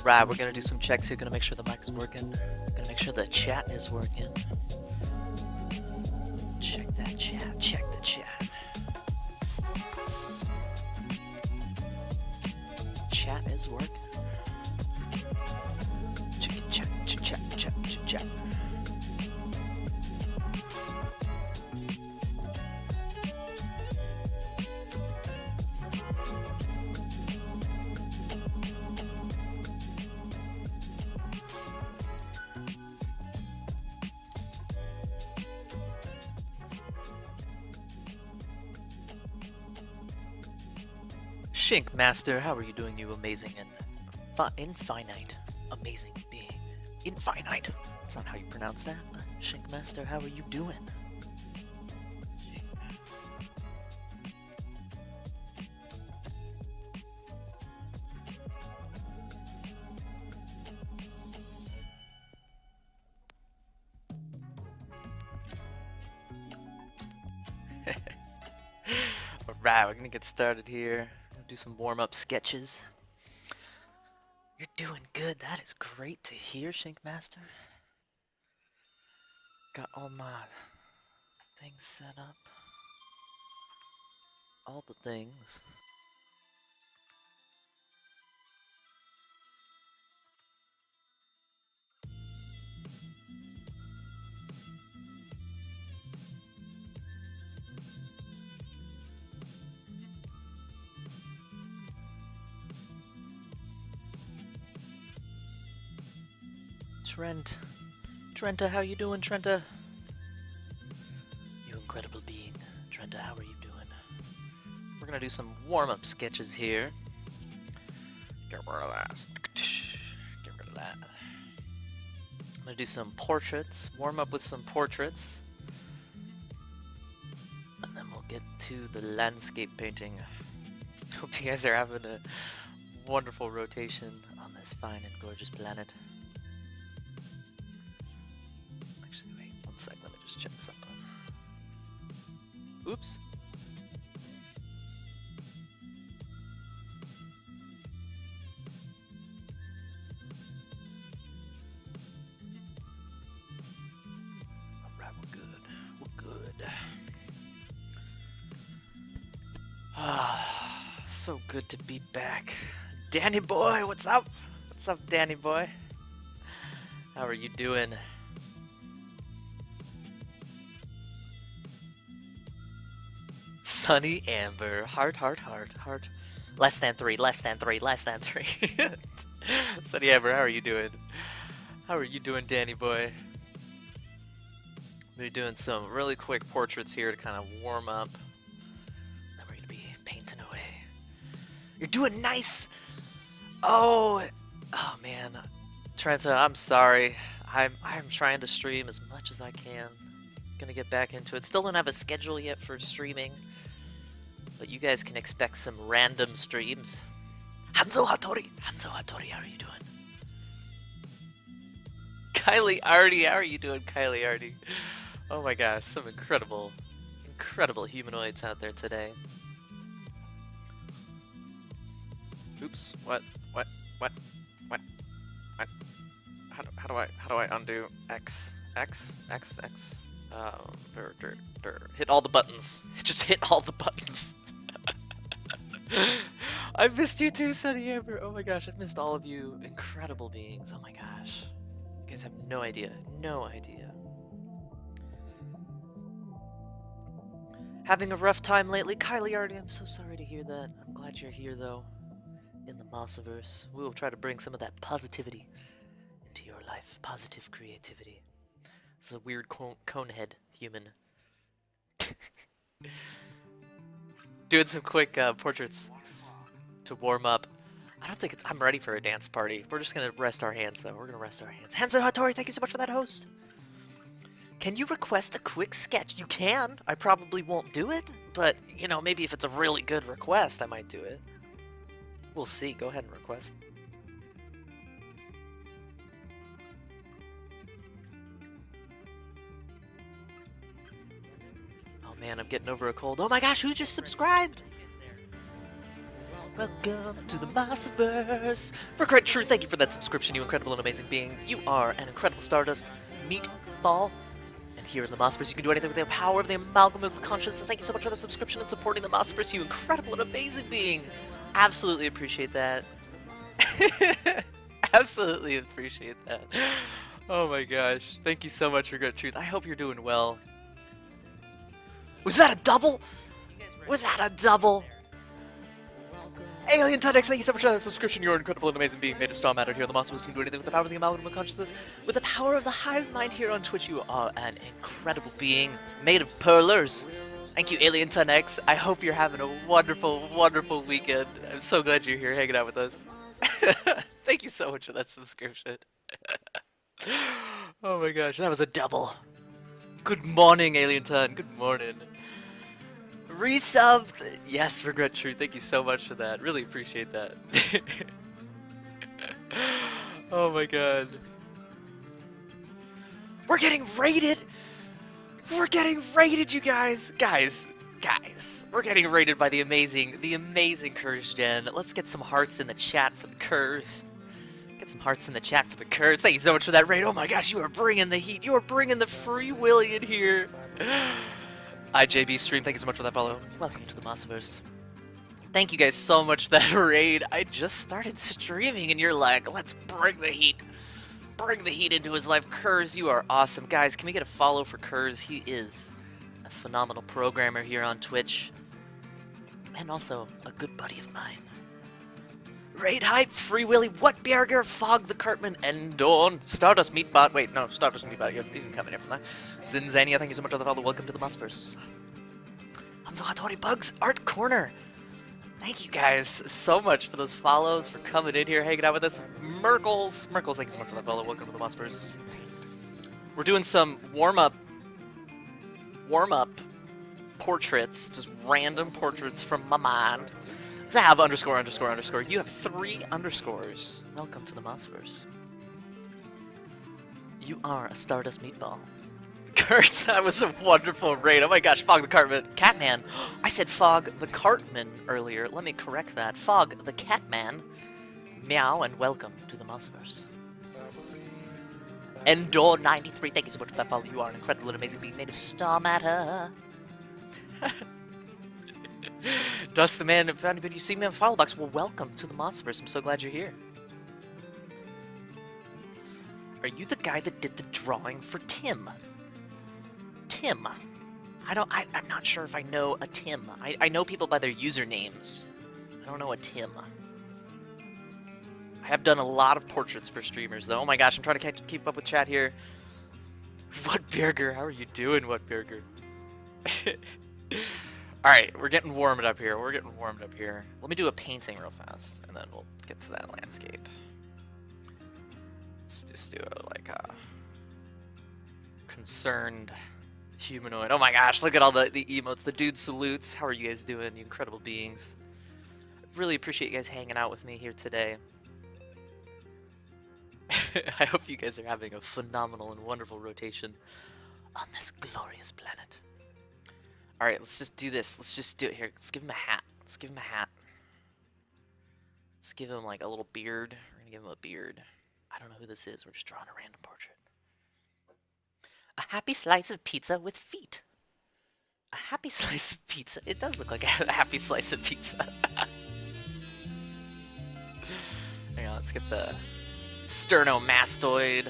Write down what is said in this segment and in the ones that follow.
Right, we're gonna do some checks here. Gonna make sure the mic is working. Gonna make sure the chat is working. Check that chat. Check the chat. Chat is working. Check it. Chat. Check. Chat. Chat. Check. Chat. Shink Master, how are you doing, you amazing and infinite, amazing being? Infinite. That's not how you pronounce that, but Shink Master, how are you doing? Alright, we're gonna get started here. Do some warm-up sketches. You're doing good. That is great to hear, Shink Master. Got all my things set up. All the things. Trenta, how you doing, Trenta? You incredible being. Trenta, how are you doing? We're gonna do some warm-up sketches here. Get rid of that. Get rid of that. I'm gonna do some portraits. Warm up with some portraits. And then we'll get to the landscape painting. Hope you guys are having a wonderful rotation on this fine and gorgeous planet. Actually, wait one sec, let me just check something. Oops. Alright, we're good. We're good. Ah, so good to be back. Danny boy, what's up? What's up, Danny boy? How are you doing? Sunny Amber, heart. Less than three. Sunny Amber, how are you doing? How are you doing, Danny boy? We're doing some really quick portraits here to kind of warm up. Then we're gonna be painting away. You're doing nice! Oh man. Trenta, I'm sorry. I'm trying to stream as much as I can. Gonna get back into it. Still don't have a schedule yet for streaming. But you guys can expect some random streams. Hanzo Hattori, how are you doing? Kylie Artie, how are you doing, Kylie Artie? Oh my gosh, some incredible humanoids out there today. Oops, what? How do I undo X? Hit all the buttons. Just hit all the buttons. I missed you too, Sunny Amber. Oh my gosh, I missed all of you incredible beings. Oh my gosh. You guys have no idea. No idea. Having a rough time lately? Kylie Artie, I'm so sorry to hear that. I'm glad you're here though. In the Mossiverse. We will try to bring some of that positivity into your life. Positive creativity. This is a weird conehead human. Doing some quick portraits to warm up. I don't think I'm ready for a dance party. We're just gonna rest our hands though. We're gonna rest our hands. Hanzo Hattori, thank you so much for that host. Can you request a quick sketch? You can. I probably won't do it, but you know, maybe if it's a really good request, I might do it. We'll see. Go ahead and request. Oh man, I'm getting over a cold. Oh my gosh, who just subscribed? Welcome to the Mossverse. For Great Truth, thank you for that subscription, you incredible and amazing being. You are an incredible Stardust meatball. And here in the Mossverse, you can do anything with the power of the amalgam of consciousness. Thank you so much for that subscription and supporting the Mossverse, you incredible and amazing being. Absolutely appreciate that. Absolutely appreciate that. Oh my gosh. Thank you so much for Great Truth. I hope you're doing well. Was that a double? Was that a double? Alien Tidex, thank you so much for that subscription. You're an incredible and amazing being made of star matter here on the Mossverse. You can do anything with the power of the amalgam of consciousness. With the power of the hive mind here on Twitch, you are an incredible being made of pearlers. Thank you, Alien 10X. I hope you're having a wonderful, wonderful weekend. I'm so glad you're here hanging out with us. Thank you so much for that subscription. Oh my gosh, that was a double. Good morning, Alien 10. Good morning. Resub! Yes, Regret Truth. Thank you so much for that. Really appreciate that. Oh my god. We're getting raided! We're getting raided, you guys! Guys. We're getting raided by the amazing Curse Gen. Let's get some hearts in the chat for the Curse. Get some hearts in the chat for the Curse. Thank you so much for that raid. Oh my gosh, you are bringing the heat. You are bringing the Free Willy in here. IJB Stream, thank you so much for that follow. Welcome to the Mossverse. Thank you guys so much for that raid. I just started streaming and you're like, let's bring the heat. Bring the heat into his life. Kurz, you are awesome. Guys, can we get a follow for Kurz? He is a phenomenal programmer here on Twitch. And also a good buddy of mine. Raid Hype, Free Willy, Whatberger, Fog the Cartman, Endorn, Stardust Meatbot. Wait, no, Stardust Meatbot. You can come in here from that. Zinzania, thank you so much for the follow. Welcome to the Mossverse. Hanzo Hattori Bugs, Art Corner. Thank you guys so much for those follows, for coming in here, hanging out with us. Merkles, thank you so much for that follow. Welcome to the Mossverse. We're doing some warm-up portraits, just random portraits from my mind. Zav ____. You have 3 underscores. Welcome to the Mossverse. You are a Stardust Meatball. Curse, that was a wonderful raid. Oh my gosh, Fog the Cartman. Catman. I said Fog the Cartman earlier. Let me correct that. Fog the Catman. Meow and welcome to the Mossverse. Endor93, thank you so much for that follow. You are an incredible and amazing being made of star matter. Dust the Man, if anybody you see me on follow box, well, welcome to the Mossverse. I'm so glad you're here. Are you the guy that did the drawing for Tim? Tim. I'm not sure if I know a Tim. I know people by their usernames. I don't know a Tim. I have done a lot of portraits for streamers, though. Oh my gosh, I'm trying to keep up with chat here. Whatberger, how are you doing, Whatberger? Alright, we're getting warmed up here. Let me do a painting real fast, and then we'll get to that landscape. Let's just do like a concerned humanoid. Oh my gosh, look at all the emotes. The dude salutes. How are you guys doing, you incredible beings? I really appreciate you guys hanging out with me here today. I hope you guys are having a phenomenal and wonderful rotation on this glorious planet. Alright, let's just do this. Let's just do it here. Let's give him a hat. Let's give him like a little beard. We're gonna give him a beard. I don't know who this is. We're just drawing a random portrait. A happy slice of pizza with feet. A happy slice of pizza. It does look like a happy slice of pizza. Hang on, let's get the sternomastoid.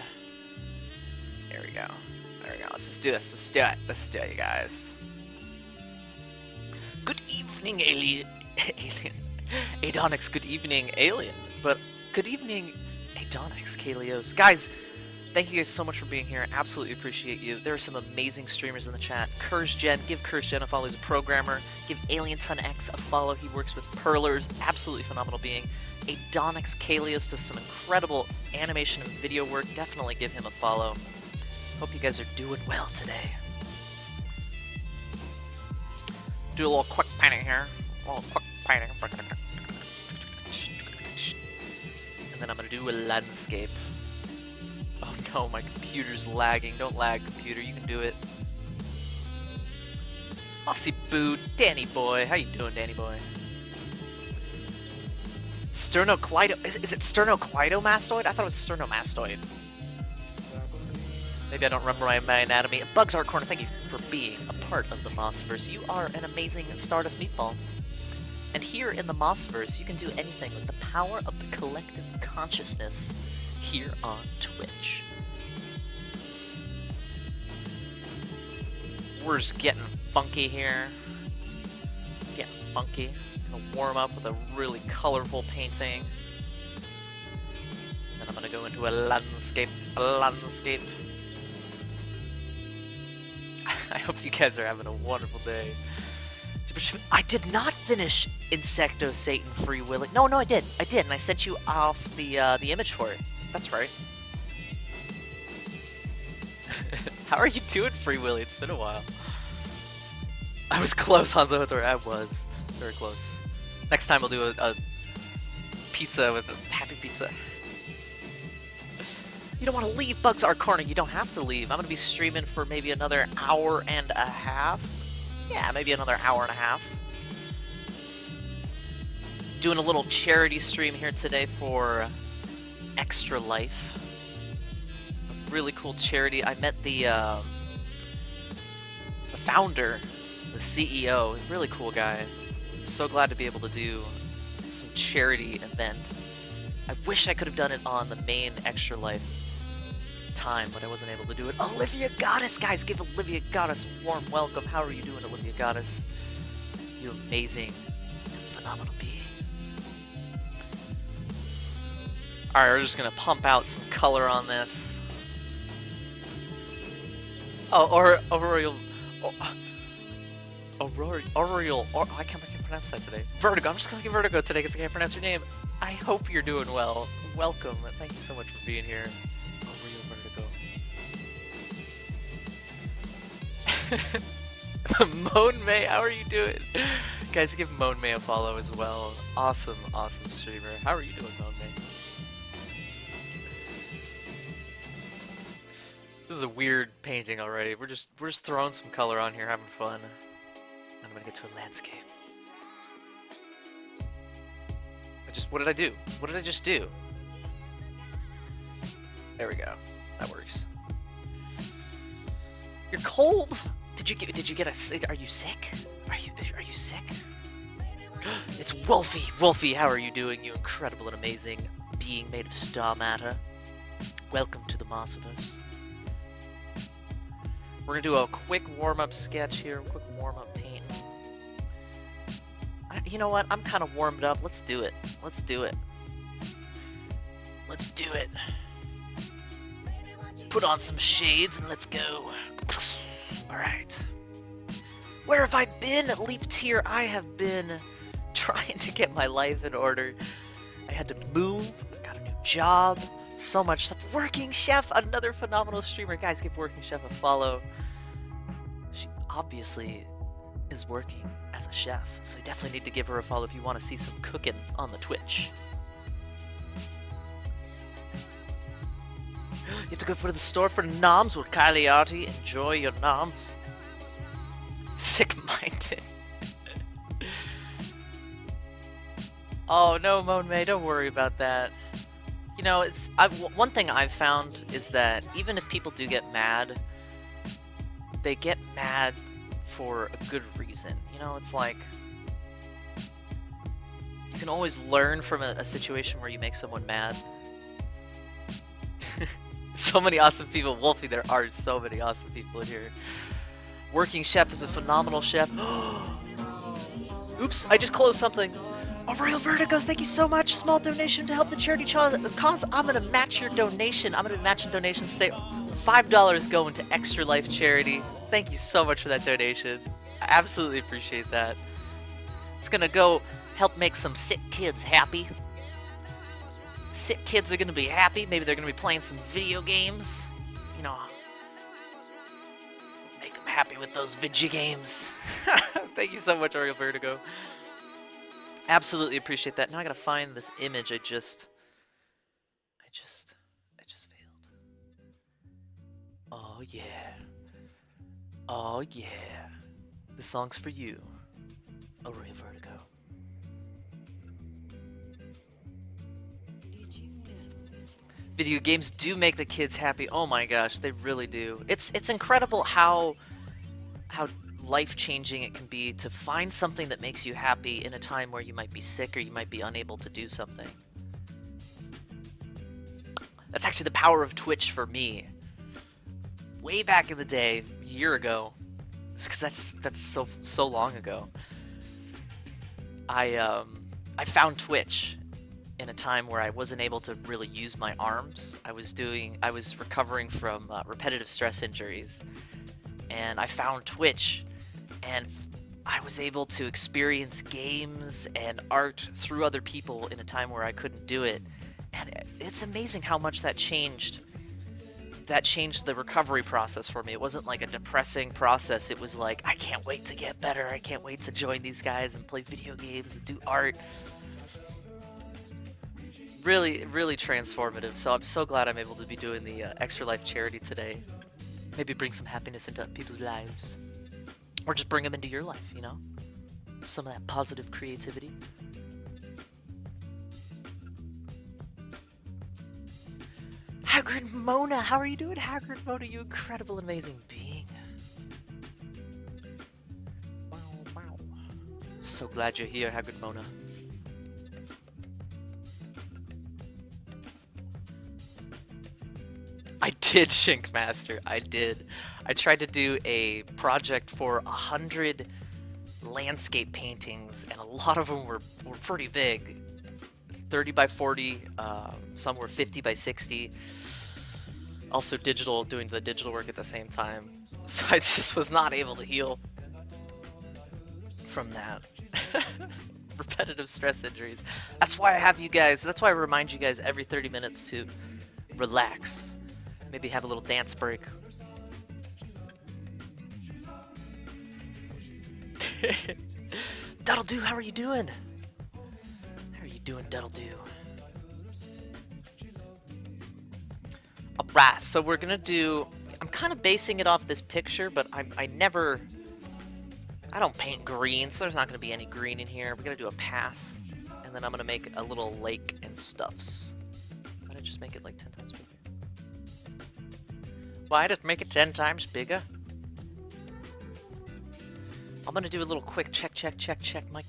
There we go. Let's just do this. Let's do it, you guys. Good evening, alien. Adonix, good evening, alien. But good evening, Adonix, Kalios. Guys, thank you guys so much for being here. Absolutely appreciate you. There are some amazing streamers in the chat. Kurzgen, give Kurzgen a follow. He's a programmer. Give Alien10X a follow. He works with Perlers. Absolutely phenomenal being. Adonix, Kalios does some incredible animation and video work. Definitely give him a follow. Hope you guys are doing well today. Do a little quick painting here. And then I'm gonna do a landscape. Oh no, my computer's lagging. Don't lag, computer. You can do it. Aussie Boo, Danny Boy. How you doing, Danny Boy? Sternocleido. Is it sternocleidomastoid? I thought it was sternomastoid. Maybe I don't remember my anatomy. Bugs Art Corner, thank you for being a part of the Mossverse. You are an amazing Stardust Meatball. And here in the Mossverse, you can do anything with the power of the collective consciousness here on Twitch. We're just getting funky here. Getting funky. Gonna warm up with a really colorful painting. Then I'm gonna go into a landscape. I hope you guys are having a wonderful day. I did not finish Insecto Satan Free Willy. No, I did, and I sent you off the image for it. That's right. How are you doing, Free Willy? It's been a while. I was close, Hanzo Hatori. I was very close. Next time we'll do a pizza with a happy pizza. You don't want to leave Bugs Art Corner. You don't have to leave. I'm going to be streaming for maybe another hour and a half. Yeah, maybe another hour and a half. Doing a little charity stream here today for Extra Life. A really cool charity. I met the founder, the CEO. Really cool guy. So glad to be able to do some charity event. I wish I could have done it on the main Extra Life time, but I wasn't able to do it. Olivia Goddess, guys, give Olivia Goddess a warm welcome. How are you doing, Olivia Goddess? You amazing, phenomenal being. Alright, we're just gonna pump out some color on this. Oh, Aurorial. I can't pronounce that today. Vertigo. I'm just gonna give Vertigo today because I can't pronounce your name. I hope you're doing well. Welcome. Thank you so much for being here. Moan May, how are you doing? Guys, give Moan May a follow as well. Awesome streamer. How are you doing, Moan May? This is a weird painting already. We're just throwing some color on here, having fun. And I'm gonna get to a landscape. What did I do? What did I just do? There we go. That works. You're cold. Did you get a? Are you sick? Are you sick? It's Wolfie. Wolfie, how are you doing? You incredible and amazing being made of star matter. Welcome to the Mossverse. We're gonna do a quick warm-up sketch here. Quick warm-up paint. You know what? I'm kind of warmed up. Let's do it. Let's do it. Let's do it. Put on some shades and let's go. Alright. Where have I been? Leap Tier, I have been trying to get my life in order. I had to move, I got a new job, so much stuff. Working Chef, another phenomenal streamer. Guys, give Working Chef a follow. She obviously is working as a chef, so you definitely need to give her a follow if you want to see some cooking on the Twitch. You have to go to the store for noms with Kylie Arty. Enjoy your noms. Sick-minded. Oh no, Moan May, don't worry about that. You know, one thing I've found is that even if people do get mad, they get mad for a good reason. You know, it's like you can always learn from a situation where you make someone mad. So many awesome people. Wolfie, there are so many awesome people in here. Working Chef is a phenomenal chef. Oops, I just closed something. Oh, Royal Vertigo, thank you so much. Small donation to help the charity cause. I'm going to match your donation. I'm going to be matching donations today. $5 going to Extra Life Charity. Thank you so much for that donation. I absolutely appreciate that. It's going to go help make some sick kids happy. Sick kids are going to be happy. Maybe they're going to be playing some video games. You know, make them happy with those video games. Thank you so much, Royal Vertigo. Absolutely appreciate that. Now I gotta find this image I just failed. Oh yeah. Oh yeah. This song's for you, Aurea Vertigo. Video games do make the kids happy. Oh my gosh, they really do. It's incredible how life-changing it can be to find something that makes you happy in a time where you might be sick or you might be unable to do something. That's actually the power of Twitch for me. Way back in the day, a year ago, because that's so long ago. I found Twitch in a time where I wasn't able to really use my arms. I was recovering from repetitive stress injuries, and I found Twitch, and I was able to experience games and art through other people in a time where I couldn't do it. And it's amazing how much that changed the recovery process for me. It wasn't like a depressing process. It was like, I can't wait to get better. I can't wait to join these guys and play video games and do art. Really, really transformative. So I'm so glad I'm able to be doing the Extra Life charity today. Maybe bring some happiness into people's lives. Or just bring them into your life, you know? Some of that positive creativity. Hagrid Mona, how are you doing, Hagrid Mona? You incredible, amazing being. Wow, wow. So glad you're here, Hagrid Mona. I did, Shinkmaster. I did. I tried to do a project for 100 landscape paintings, and a lot of them were pretty big. 30 by 40, some were 50 by 60. Also doing the digital work at the same time. So I just was not able to heal from that. Repetitive stress injuries. That's why I have you guys, that's why I remind you guys every 30 minutes to relax. Maybe have a little dance break. Duddle-doo, how are you doing? How are you doing, Duddle-doo? Alright, so we're gonna do... I'm kind of basing it off this picture, but I don't paint green, so there's not gonna be any green in here. We're gonna do a path, and then I'm gonna make a little lake and stuffs. Why did I just make it like 10 times bigger? Why did it make it 10 times bigger? I'm gonna do a little quick check. Mic.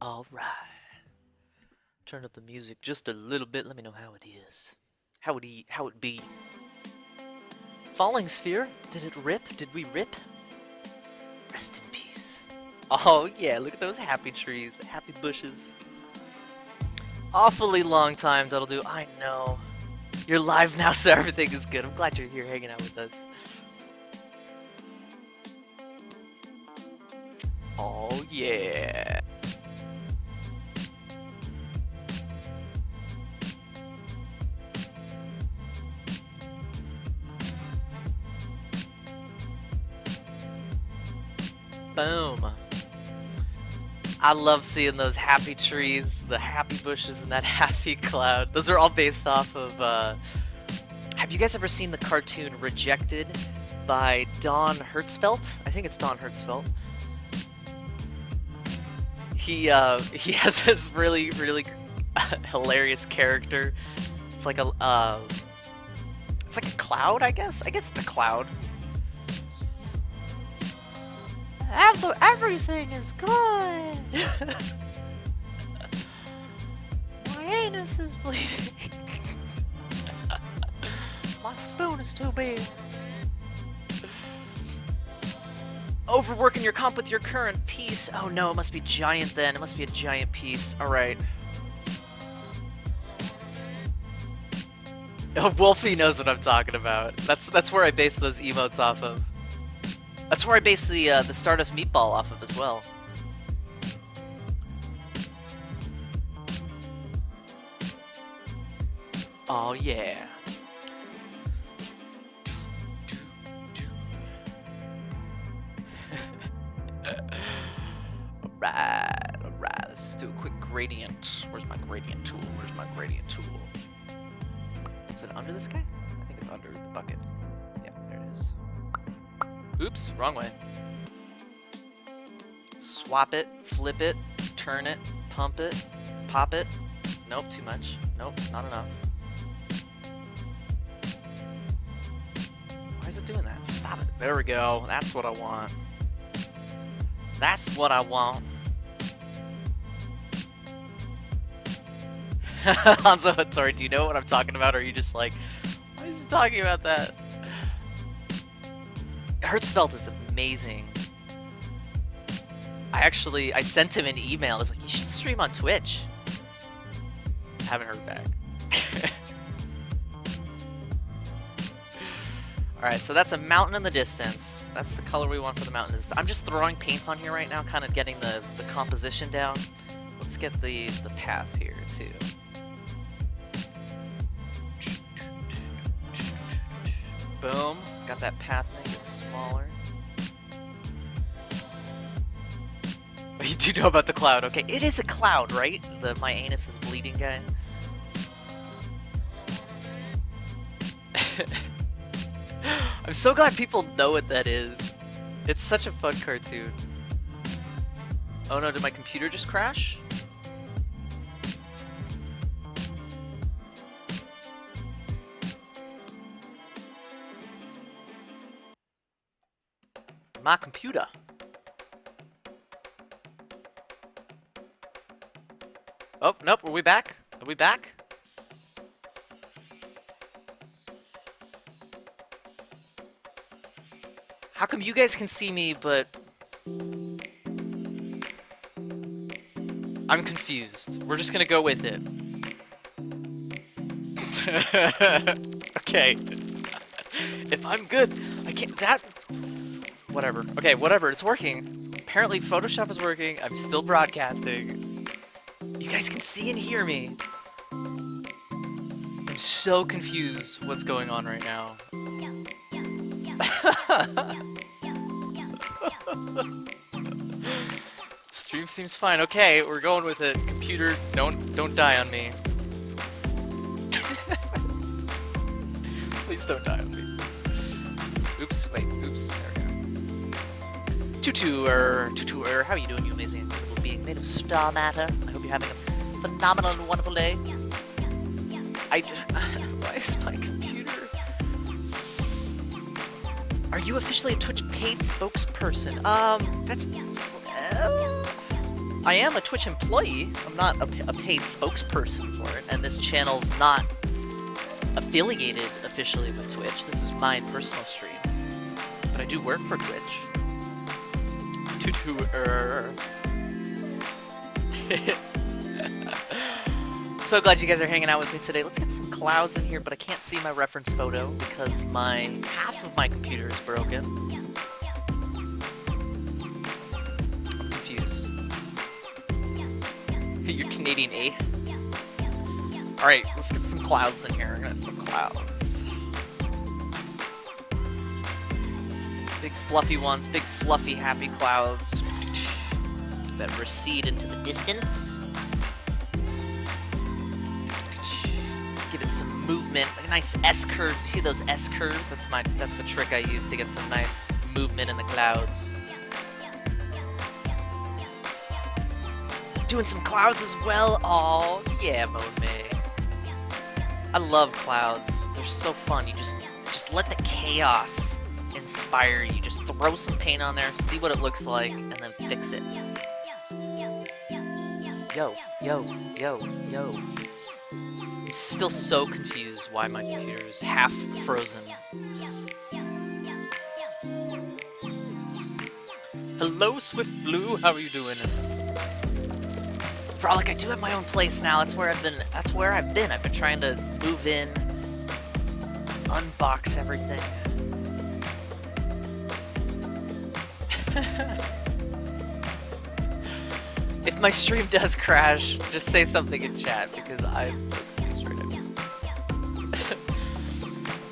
Alright. Turn up the music just a little bit. Let me know how it is. How it be. Falling sphere? Did it rip? Did we rip? Rest in peace. Oh yeah, look at those happy trees, the happy bushes. Awfully long time, Duddle-doo. I know. You're live now, so everything is good. I'm glad you're here hanging out with us. Oh yeah. Boom. I love seeing those happy trees, the happy bushes, and that happy cloud. Those are all based off of, have you guys ever seen the cartoon Rejected by Don Hertzfeldt? I think it's Don Hertzfeldt. He has this really hilarious character. It's like a cloud, I guess? I guess it's a cloud. Everything is good! My anus is bleeding. My spoon is too big. Overworking your comp with your current piece. Oh no, it must be giant then. It must be a giant piece. Alright. Oh, Wolfie knows what I'm talking about. That's where I base those emotes off of. That's where I base the Stardust Meatball off of as well. Oh yeah. Let's do a quick gradient. Where's my gradient tool? Where's my gradient tool? Is it under this guy? I think it's under the bucket. Yeah, there it is. Oops, wrong way. Swap it, flip it, turn it, pump it, pop it. Nope, too much. Nope, not enough. Why is it doing that? Stop it. There we go. That's what I want. That's what I want. Hanzo Hattori, do you know what I'm talking about? Or are you just like, why is he talking about that? Hertzfeld is amazing. I sent him an email. I was like, you should stream on Twitch. Haven't heard back. Alright, so that's a mountain in the distance. That's the color we want for the mountain. I'm just throwing paint on here right now, kind of getting the composition down. Let's get the path here, too. Boom. Got that path, make it smaller. Oh, you do know about the cloud. Okay, it is a cloud, right? The my anus is bleeding guy. I'm so glad people know what that is. It's such a fun cartoon. Oh no, did my computer just crash? My computer. Oh, nope, are we back? Are we back? How come you guys can see me, but... I'm confused. We're just gonna go with it. Okay. If I'm good, I can't... That... Whatever. Okay, whatever, it's working. Apparently Photoshop is working. I'm still broadcasting. You guys can see and hear me. I'm so confused what's going on right now. Stream seems fine. Okay, we're going with it. Computer, don't die on me. Please don't die on me. Oops, wait, oops, there we go. Tutuer, how are you doing, you amazing incredible being made of star matter? I hope you're having a phenomenal and wonderful day. Why is my computer... Are you officially a Twitch paid spokesperson? That's... I am a Twitch employee. I'm not a paid spokesperson for it, and this channel's not affiliated officially with Twitch. This is my personal stream. But I do work for Twitch. Tutuer. So glad you guys are hanging out with me today. Let's get some clouds in here, but I can't see my reference photo because half of my computer is broken. I'm confused. You're Canadian, eh? Alright, let's get some clouds in here. We're gonna get some clouds. Big fluffy ones, big fluffy happy clouds that recede into the distance. Give it some movement, like a nice S-curves. See those S-curves? That's the trick I use to get some nice movement in the clouds. Doing some clouds as well. Oh yeah, Moan May. I love clouds. They're so fun. You just let the chaos inspire you. Just throw some paint on there, see what it looks like, and then fix it. Yo, yo, yo, yo. I'm still so confused why my computer is half frozen. Hello, Swift Blue. How are you doing? Frolic, I do have my own place now. That's where I've been. I've been trying to move in, unbox everything. If my stream does crash, just say something in chat because I'm so confused right now.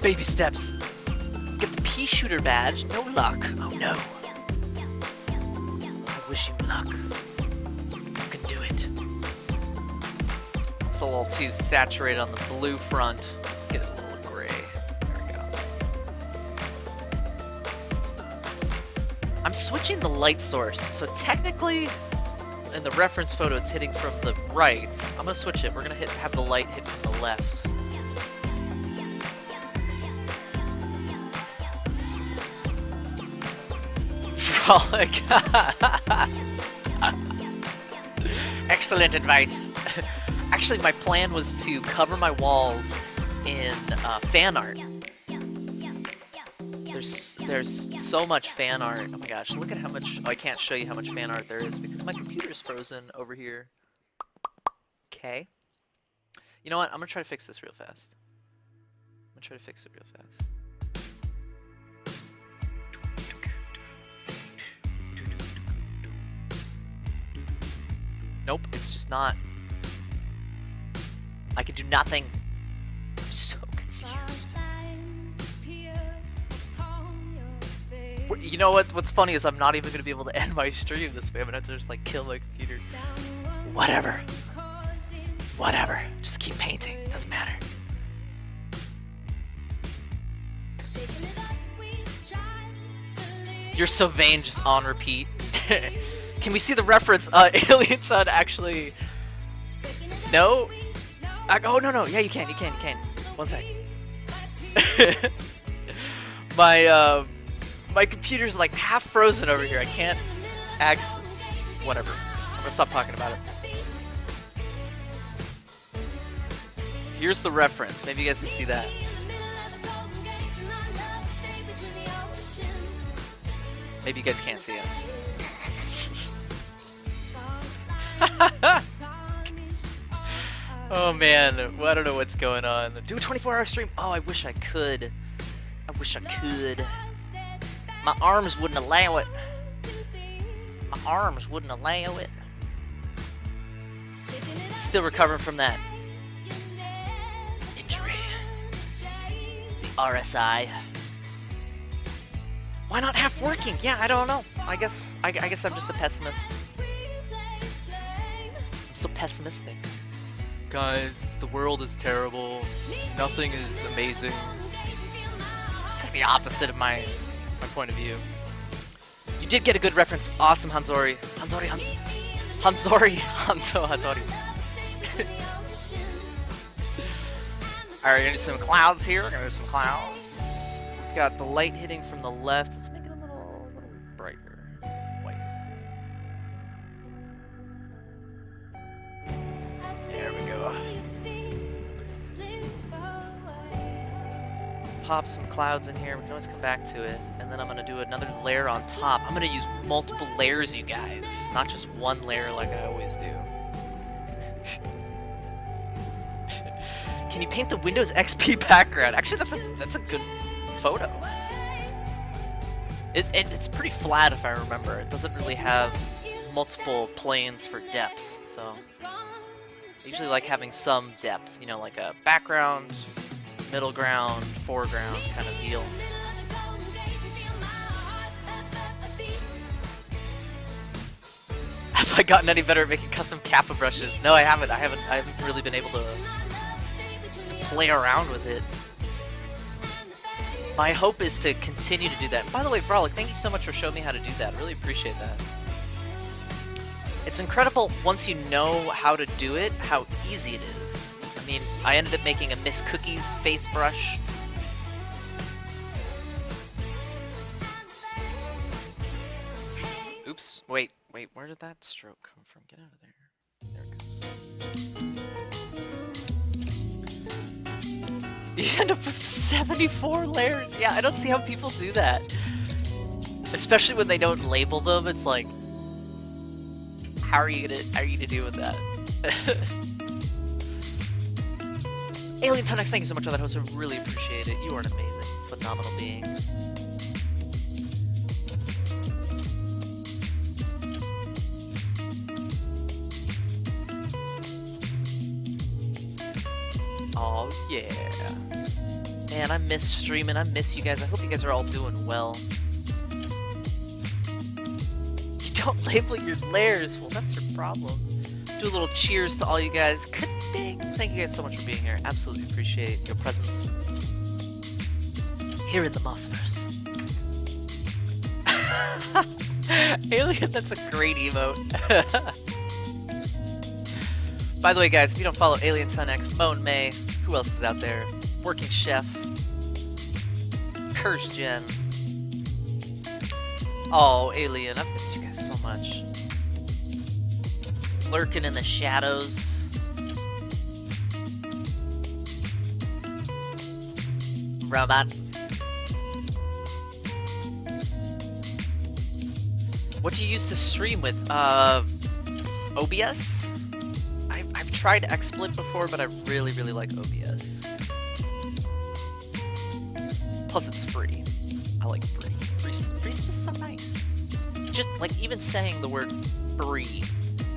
Baby steps. Get the pea shooter badge. No luck. Oh no. I wish you luck. You can do it. It's a little too saturated on the blue front. Let's get it a little gray. There we go. I'm switching the light source, so technically in the reference photo it's hitting from the right. I'm gonna switch it. We're gonna have the light hit from the left. Frolic. Excellent advice. Actually, my plan was to cover my walls in fan art. There's so much fan art. Oh my gosh, look at how much... Oh, I can't show you how much fan art there is because my computer's frozen over here. Okay. You know what? I'm gonna try to fix this real fast. Nope, it's just not. I can do nothing. I'm so confused. You know what? What's funny is I'm not even gonna be able to end my stream this way. I'm gonna have to just like kill my computer. Whatever. Whatever. Just keep painting. Doesn't matter. You're so vain, just on repeat. Can we see the reference? Alien Ton actually... No? Oh, no. Yeah, you can. One sec. My computer's like half frozen over here. I can't access... Whatever. I'm gonna stop talking about it. Here's the reference. Maybe you guys can see that. Maybe you guys can't see it. Oh man, well, I don't know what's going on. Do a 24-hour stream? Oh, I wish I could. My arms wouldn't allow it. Still recovering from that injury. The RSI. Why not half working? Yeah, I don't know. I guess I'm just a pessimist. I'm so pessimistic. Guys, the world is terrible. Nothing is amazing. It's like the opposite of my point of view. You did get a good reference. Awesome, Hanzo Hattori. Alright, we're gonna do some clouds here. We've got the light hitting from the left. Let's make it a little brighter. White. There we go. Pop some clouds in here. We can always come back to it. And then I'm going to do another layer on top. I'm going to use multiple layers, you guys. Not just one layer like I always do. Can you paint the Windows XP background? Actually, that's a good photo. It's pretty flat if I remember. It doesn't really have multiple planes for depth. So I usually like having some depth. You know, like a background, middle ground, foreground kind of deal. Have I gotten any better at making custom Kappa brushes? No, I haven't. I haven't really been able to play around with it. My hope is to continue to do that. And by the way, Frolic, thank you so much for showing me how to do that. I really appreciate that. It's incredible once you know how to do it, how easy it is. I mean, I ended up making a Miss Cookies face brush. Oops, wait, where did that stroke come from? Get out of there. There it goes. You end up with 74 layers. Yeah, I don't see how people do that. Especially when they don't label them. It's like, how are you gonna deal with that? Alien Tonex, thank you so much for that host. I really appreciate it. You are an amazing, phenomenal being. Oh yeah. Man, I miss streaming. I miss you guys. I hope you guys are all doing well. You don't label your layers. Well, that's your problem. Do a little cheers to all you guys. Ka-ding! Thank you guys so much for being here. Absolutely appreciate your presence here in the Mossverse. Alien, that's a great emote. By the way, guys, if you don't follow Alien 10X, Moan May, who else is out there? Working Chef, Curse Gen. Oh, Alien, I've missed you guys so much. Lurking in the shadows. Robot. What do you use to stream with? OBS? I've tried XSplit before, but I really, really like OBS. Plus, it's free. I like free. Free's just so nice. Just, like, even saying the word free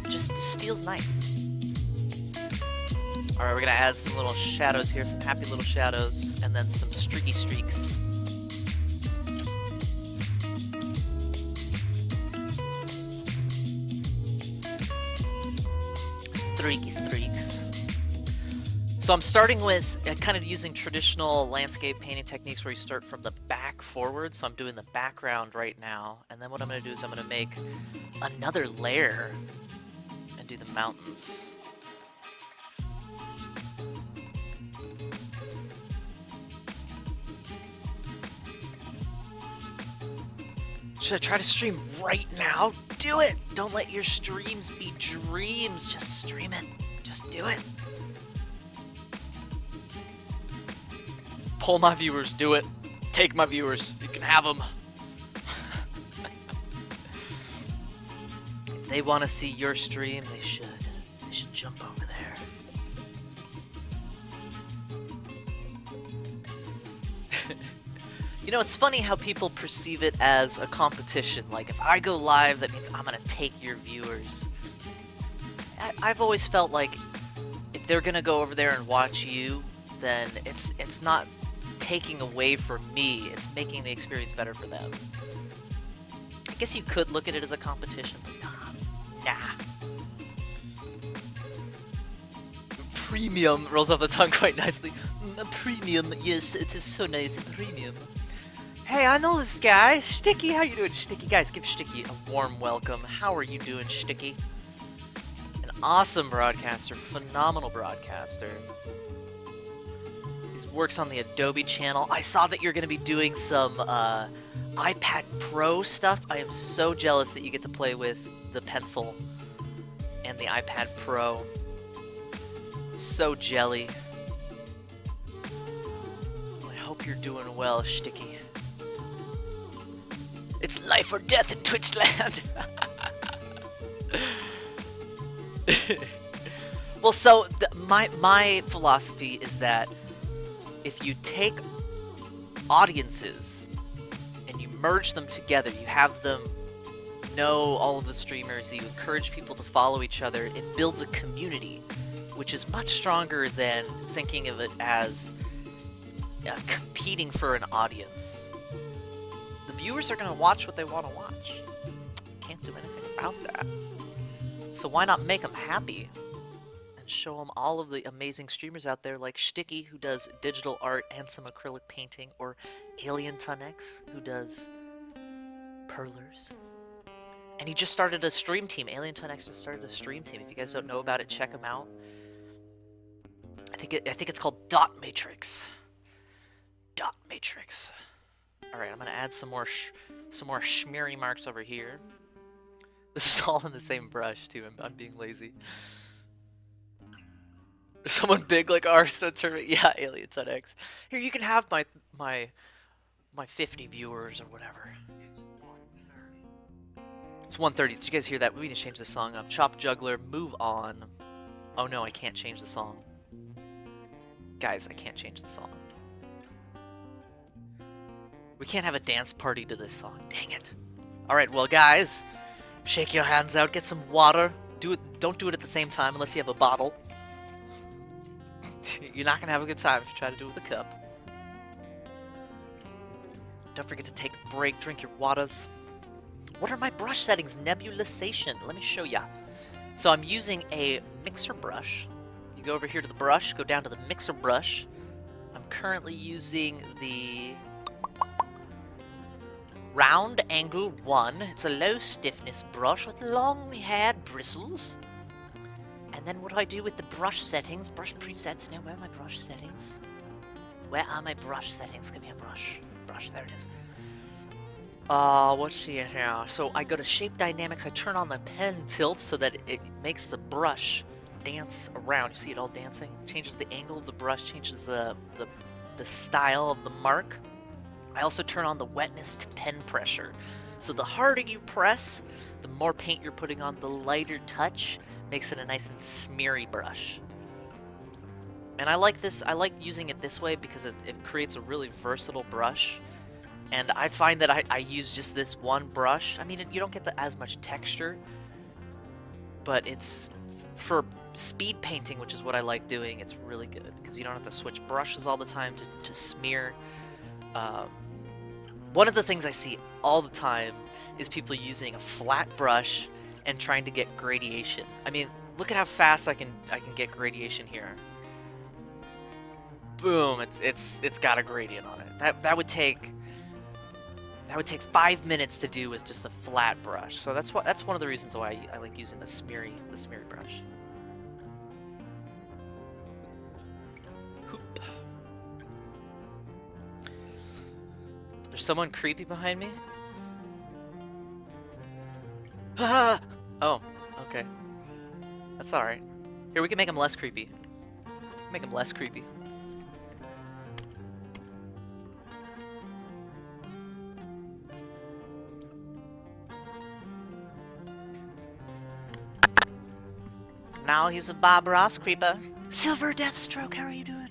just feels nice. Alright, we're gonna add some little shadows here, some happy little shadows, and then some streaky streaks. Streaky streaks. So I'm starting with kind of using traditional landscape painting techniques where you start from the back forward. So I'm doing the background right now. And then what I'm going to do is I'm going to make another layer and do the mountains. Should I try to stream right now? Do it! Don't let your streams be dreams. Just stream it. Just do it. Pull my viewers. Do it. Take my viewers. You can have them. If they want to see your stream, they should. They should jump over there. You know, it's funny how people perceive it as a competition. Like, if I go live, that means I'm gonna take your viewers. I've always felt like if they're gonna go over there and watch you, then it's not taking away from me. It's making the experience better for them. I guess you could look at it as a competition, but nah. Premium rolls off the tongue quite nicely. A premium, yes, it is so nice. A premium. Hey, I know this guy. Sticky, how you doing, Sticky? Guys, give Sticky a warm welcome. How are you doing, Sticky? An awesome broadcaster, phenomenal broadcaster. He works on the Adobe channel. I saw that you're going to be doing some iPad Pro stuff. I am so jealous that you get to play with the pencil and the iPad Pro. So jelly. I hope you're doing well, Sticky. It's life or death in Twitch land. Well, so my philosophy is that if you take audiences and you merge them together, you have them know all of the streamers, you encourage people to follow each other, it builds a community, which is much stronger than thinking of it as competing for an audience. The viewers are going to watch what they want to watch. Can't do anything about that. So why not make them happy? And show them all of the amazing streamers out there like Sticky, who does digital art and some acrylic painting, or Alien 10X, who does perlers. And he just started a stream team. Alien 10X just started a stream team. If you guys don't know about it, check him out. I think it's called Dot Matrix. Dot Matrix. All right, I'm gonna add some more schmeary marks over here. This is all in the same brush too. I'm being lazy. There's someone big like ours that's yeah, Alien 10X. Here, you can have my 50 viewers or whatever. It's 1:30. Did you guys hear that? We need to change the song up. Chop Juggler, move on. Oh no, I can't change the song. Guys, I can't change the song. We can't have a dance party to this song. Dang it. Alright, well guys, shake your hands out, get some water. Don't do it at the same time unless you have a bottle. You're not gonna have a good time if you try to do it with a cup. Don't forget to take a break, drink your waters. What are my brush settings? Nebulization. Let me show ya. So I'm using a mixer brush. You go over here to the brush, go down to the mixer brush. I'm currently using the Round Angle 1. It's a low stiffness brush with long haired bristles. And then what do I do with the brush settings? Brush presets. No, where are my brush settings? Where are my brush settings? Give me a brush. Brush, there it is. Let's see here. So I go to Shape Dynamics. I turn on the pen tilt so that it makes the brush dance around. You see it all dancing? Changes the angle of the brush, changes the style of the mark. I also turn on the wetness to pen pressure. So the harder you press, the more paint you're putting on, the lighter touch makes it a nice and smeary brush. And I like this, I like using it this way because it creates a really versatile brush. And I find that I use just this one brush. I mean, you don't get as much texture, but it's, for speed painting, which is what I like doing, it's really good because you don't have to switch brushes all the time to smear. One of the things I see all the time is people using a flat brush and trying to get gradation. I mean, look at how fast I can get gradation here. Boom! It's got a gradient on it. That would take 5 minutes to do with just a flat brush. So that's one of the reasons why I like using the smeary brush. Hoop. There's someone creepy behind me. Ah! Oh, okay. That's all right. Here, we can make him less creepy. Make him less creepy. Now he's a Bob Ross creeper. Silver Deathstroke, how are you doing?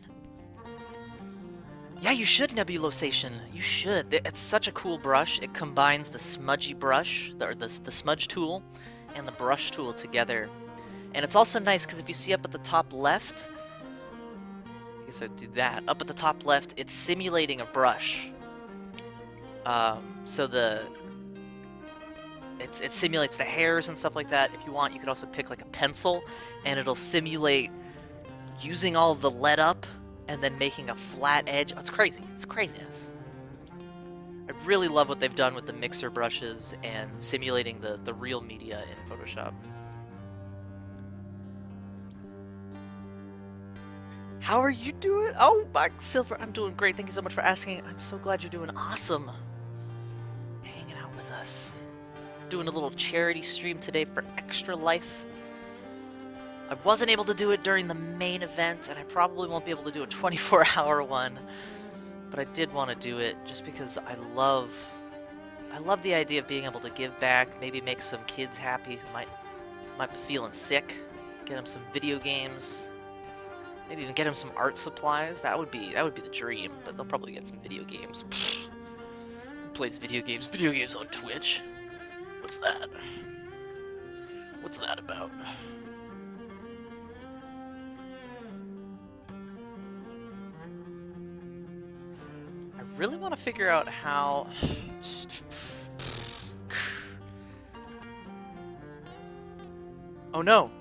Yeah, you should, Nebulosation. You should. It's such a cool brush. It combines the smudgy brush, or the smudge tool, and the brush tool together. And it's also nice because if you see up at the top left, I guess I'd do that. Up at the top left, it's simulating a brush. So it simulates the hairs and stuff like that. If you want, you could also pick like a pencil, and it'll simulate using all of the lead up and then making a flat edge. Oh, it's crazy. It's craziness. I really love what they've done with the mixer brushes and simulating the real media in Photoshop. How are you doing? Oh, Mike Silver, I'm doing great. Thank you so much for asking. I'm so glad you're doing awesome. Hanging out with us. Doing a little charity stream today for Extra Life. I wasn't able to do it during the main event, and I probably won't be able to do a 24-hour one, but I did want to do it just because I love the idea of being able to give back, maybe make some kids happy who might be feeling sick, get them some video games, maybe even get them some art supplies. That would be the dream, but they'll probably get some video games. Pfft. Who plays video games? Video games on Twitch? What's that? What's that about? I really want to figure out how... Oh no!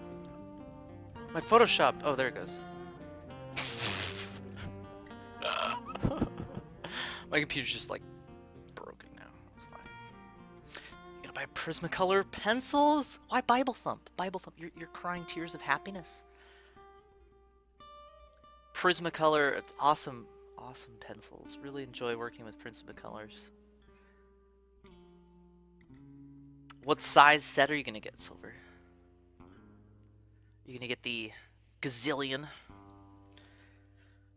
My Photoshop! Oh, there it goes. My computer's just like broken now. It's fine. You gonna buy Prismacolor pencils? Why Bible Thump? Bible Thump, you're crying tears of happiness. Prismacolor, awesome pencils. Really enjoy working with Prismacolors. What size set are you gonna get, Silver? You're gonna get the Gazillion.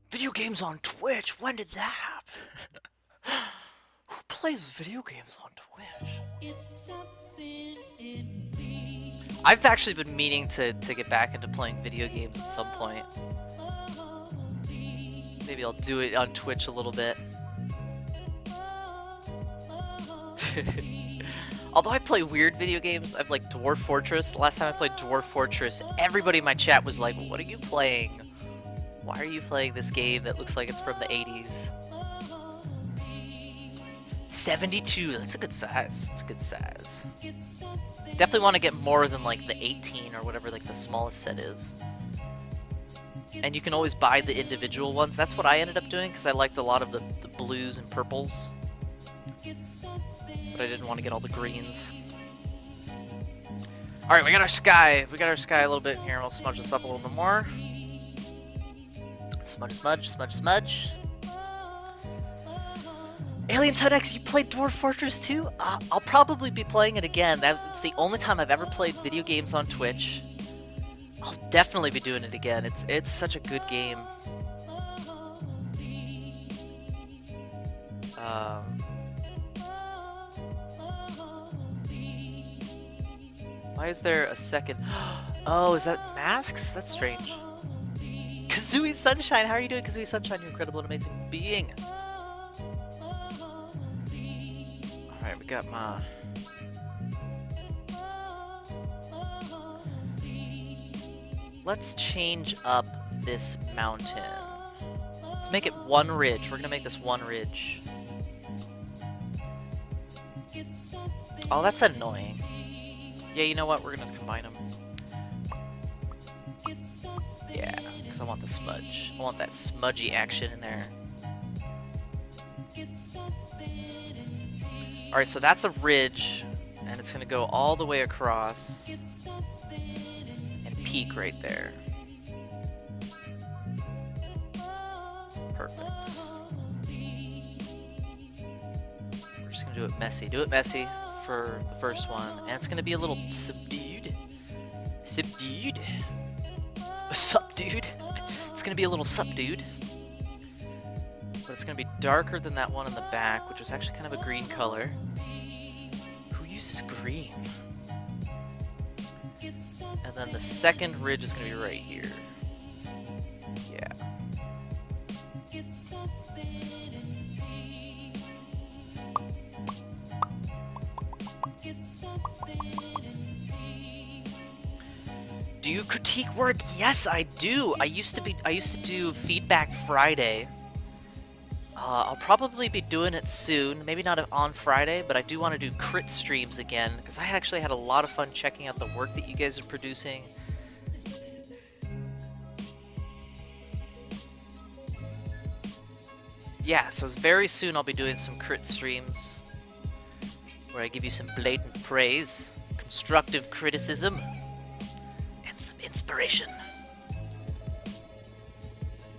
Video games on Twitch? When did that happen? Who plays video games on Twitch? It's something in me. I've actually been meaning to get back into playing video games at some point. Maybe I'll do it on Twitch a little bit. Although I play weird video games, I've like Dwarf Fortress. The last time I played Dwarf Fortress, everybody in my chat was like, what are you playing? Why are you playing this game that looks like it's from the 80s? 72. That's a good size. That's a good size. Definitely want to get more than like the 18 or whatever like the smallest set is. And you can always buy the individual ones. That's what I ended up doing because I liked a lot of the blues and purples. But I didn't want to get all the greens. Alright, we got our sky. We got our sky a little bit here. We'll smudge this up a little bit more. Smudge, smudge, smudge, smudge. Alien Toad X, you played Dwarf Fortress 2? I'll probably be playing it again. It's the only time I've ever played video games on Twitch. I'll definitely be doing it again. It's such a good game. Why is there a second? Oh, is that masks? That's strange. Kazooie Sunshine, how are you doing, Kazooie Sunshine? You incredible and amazing being. Alright, we got my... Let's change up this mountain. Let's make it one ridge. We're gonna make this one ridge. Oh, that's annoying. Yeah, you know what? We're gonna combine them. Yeah, because I want the smudge. I want that smudgy action in there. Alright, so that's a ridge, and it's gonna go all the way across and peak right there. Perfect. We're just gonna do it messy. Do it messy for the first one, and it's gonna be a little subdued. Subdued. Subdued. It's gonna be a little subdued. But it's gonna be darker than that one in the back, which is actually kind of a green color. Who uses green? And then the second ridge is gonna be right here. Yeah. Do you critique work? Yes, I do. I used to do Feedback Friday. I'll probably be doing it soon. Maybe not on Friday, but I do want to do crit streams again because I actually had a lot of fun checking out the work that you guys are producing. Yeah, so very soon I'll be doing some crit streams where I give you some blatant praise, constructive criticism, and some inspiration.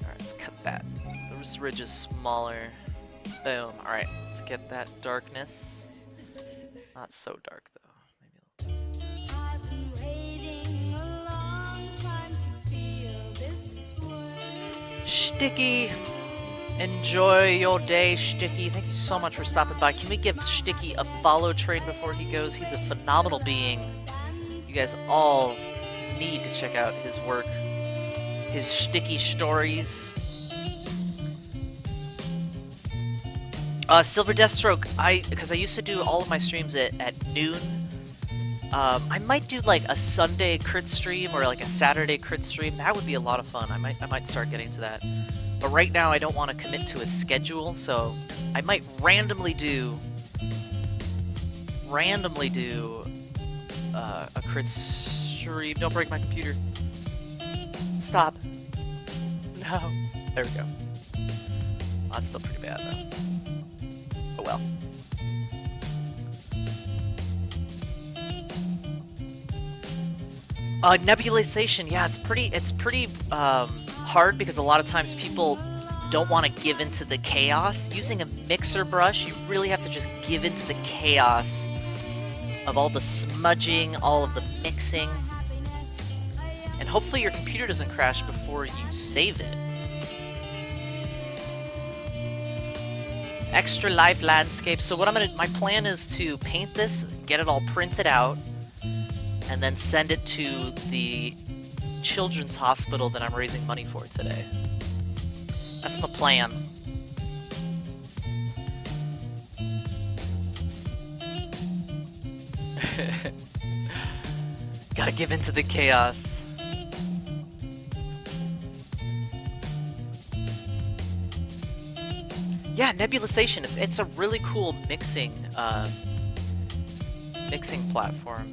Alright, let's cut that. This ridge is smaller. Boom. Alright, let's get that darkness. Not so dark, though. Maybe I've been waiting a long time to feel this way. Sticky! Enjoy your day, Sticky. Thank you so much for stopping by. Can we give Sticky a follow train before he goes? He's a phenomenal being. You guys all need to check out his work. His Sticky stories. Silver Deathstroke, because I used to do all of my streams at noon. I might do like a Sunday crit stream or like a Saturday crit stream. That would be a lot of fun. I might start getting to that. But right now I don't want to commit to a schedule, so I might randomly do a crit stream. Don't break my computer. Stop. No. There we go. That's still pretty bad though. Oh well. Nebulization, yeah, it's pretty hard because a lot of times people don't want to give into the chaos. Using a mixer brush, you really have to just give into the chaos of all the smudging, all of the mixing. And hopefully your computer doesn't crash before you save it. Extra life landscape. So what my plan is to paint this, get it all printed out, and then send it to the children's hospital that I'm raising money for today. That's my plan. Gotta give into the chaos. Yeah, nebulization. It's a really cool mixing platform.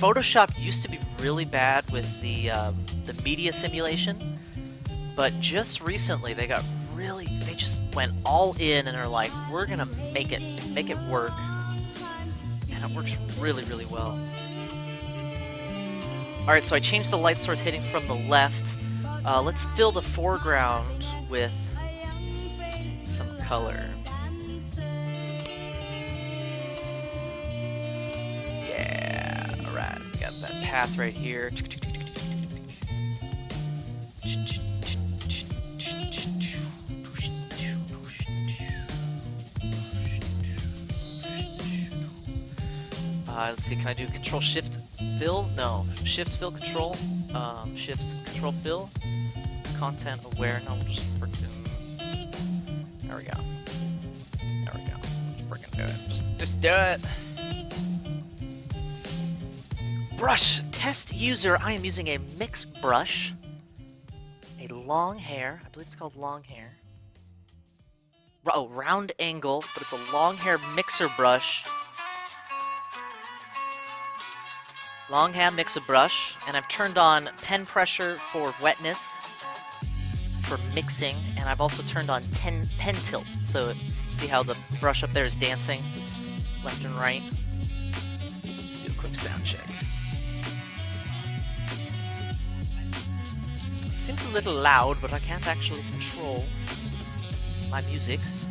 Photoshop used to be really bad with the media simulation, but just recently they just went all in and are like, we're gonna make it work, and it works really, really well. All right, so I changed the light source hitting from the left. Let's fill the foreground with some color. Yeah, all right, got that path right here. Let's see, can I do Control Shift Fill? No, Shift Fill Control. Shift Control Fill. Content Aware. No, we'll just freaking. There we go. There we go. Just freaking do it. Just do it. Brush test user. I am using a mix brush. A long hair. I believe it's called long hair. Oh, round angle, but it's a long hair mixer brush. Long hair mixer brush, and I've turned on pen pressure for wetness, for mixing, and I've also turned on pen tilt. So see how the brush up there is dancing left and right? Do a quick sound check. It seems a little loud, but I can't actually control my musics.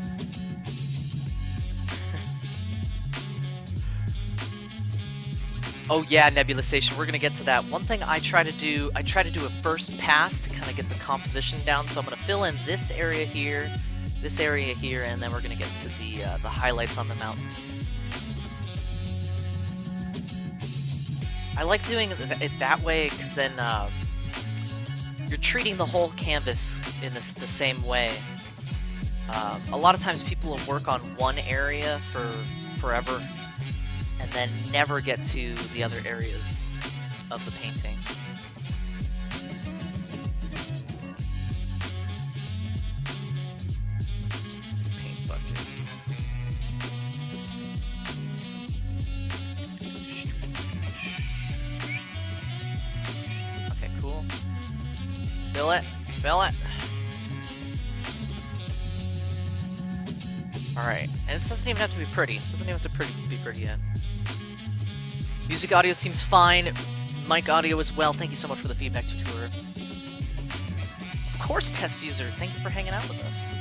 Oh yeah, nebulization, we're gonna get to that. One thing I try to do a first pass to kind of get the composition down, so I'm gonna fill in this area here, and then we're gonna get to the highlights on the mountains. I like doing it that way, because then you're treating the whole canvas in the same way. A lot of times people will work on one area for forever, and then never get to the other areas of the painting. It's just a paint bucket. Okay, cool. Fill it, fill it. Alright, and this doesn't even have to be pretty. It doesn't even have to be pretty yet. Music audio seems fine. Mic audio as well. Thank you so much for the feedback, Tutor. Of course, test user. Thank you for hanging out with us.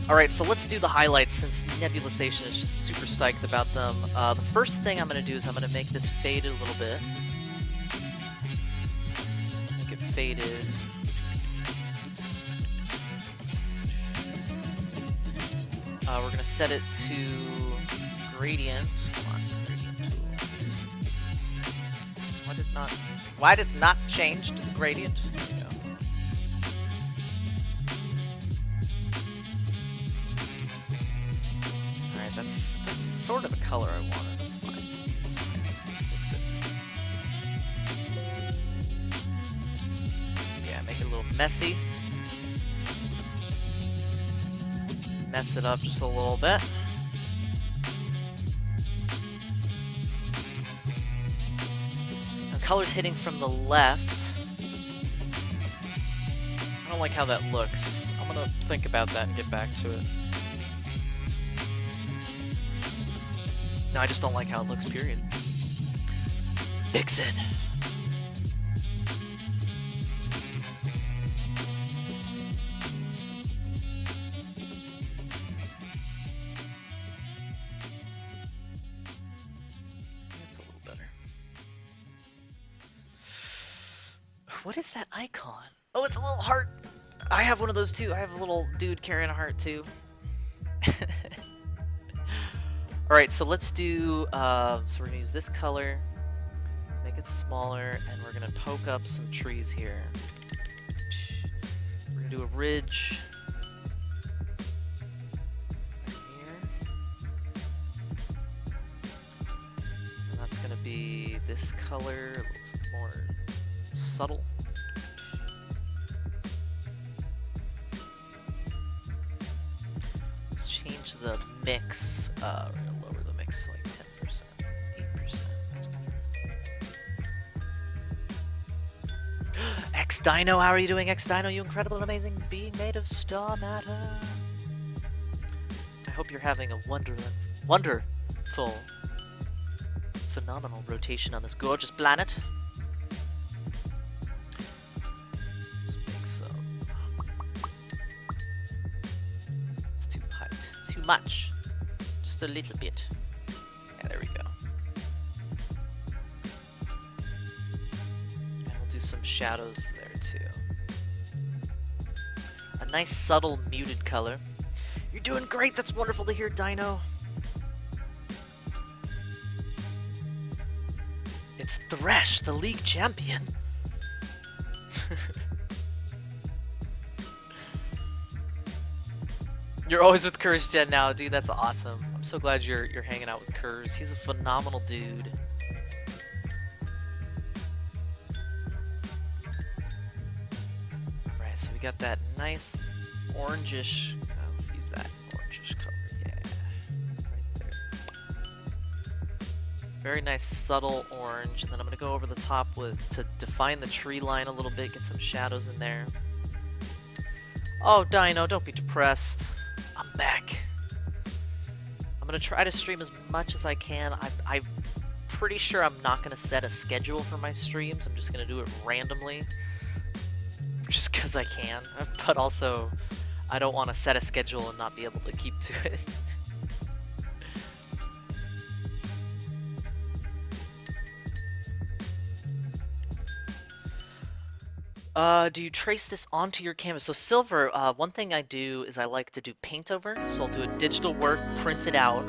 Alright, so let's do the highlights since nebulization is just super psyched about them. The first thing I'm going to do is I'm going to make this faded a little bit. Make it faded. We're going to set it to gradient. Come on, gradient tool. Why did it not change to the gradient? There we go. Alright, that's sort of the color I wanted. That's fine. That's fine. Let's just fix it. Yeah, make it a little messy. Mess it up just a little bit. Now, color's hitting from the left. I don't like how that looks. I'm gonna think about that and get back to it. No, I just don't like how it looks, period. Fix it. What is that icon? Oh, it's a little heart. I have one of those too. I have a little dude carrying a heart too. Alright, so let's do, so we're gonna use this color, make it smaller, and we're gonna poke up some trees here. We're gonna do a ridge. Right here. And that's gonna be this color, a little more subtle. the mix. We're gonna lower the mix like 10%, 8%. That's better. X Dino, how are you doing, X Dino? You incredible and amazing being made of star matter. I hope you're having a wonderful, phenomenal rotation on this gorgeous planet. Let's make some. It's too high. It's too much. Just a little bit. Yeah, there we go. And we'll do some shadows there too. A nice subtle muted color. You're doing great. That's wonderful to hear, Dino. It's Thresh, the league champion. You're always with Kurz Gen now, dude. That's awesome. I'm so glad you're hanging out with Kurz. He's a phenomenal dude. Right, so we got that nice orangish. Let's use that orangish color. Yeah, right there. Very nice subtle orange, and then I'm gonna go over the top to define the tree line a little bit, get some shadows in there. Oh, Dino, don't be depressed. I'm back. I'm gonna try to stream as much as I can. I'm pretty sure I'm not gonna set a schedule for my streams. I'm just gonna do it randomly, just because I can. But also, I don't want to set a schedule and not be able to keep to it. Do you trace this onto your canvas? So Silver, one thing I do is I like to do paint over. So I'll do a digital work, print it out,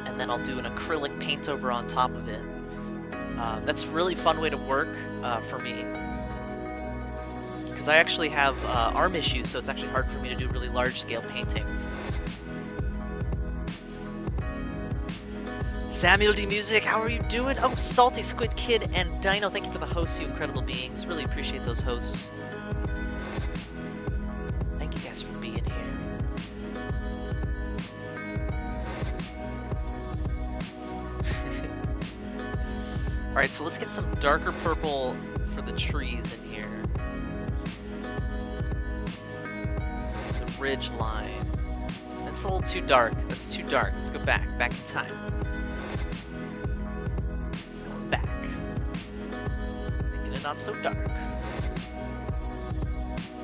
and then I'll do an acrylic paint over on top of it. That's a really fun way to work for me. Because I actually have arm issues, so it's actually hard for me to do really large-scale paintings. Samuel D. Music, how are you doing? Oh, Salty Squid Kid and Dino, thank you for the hosts, you incredible beings. Really appreciate those hosts. Thank you guys for being here. Alright, so let's get some darker purple for the trees in here. The ridge line. That's a little too dark. That's too dark. Let's go back. Back in time. Going back. Making it not so dark.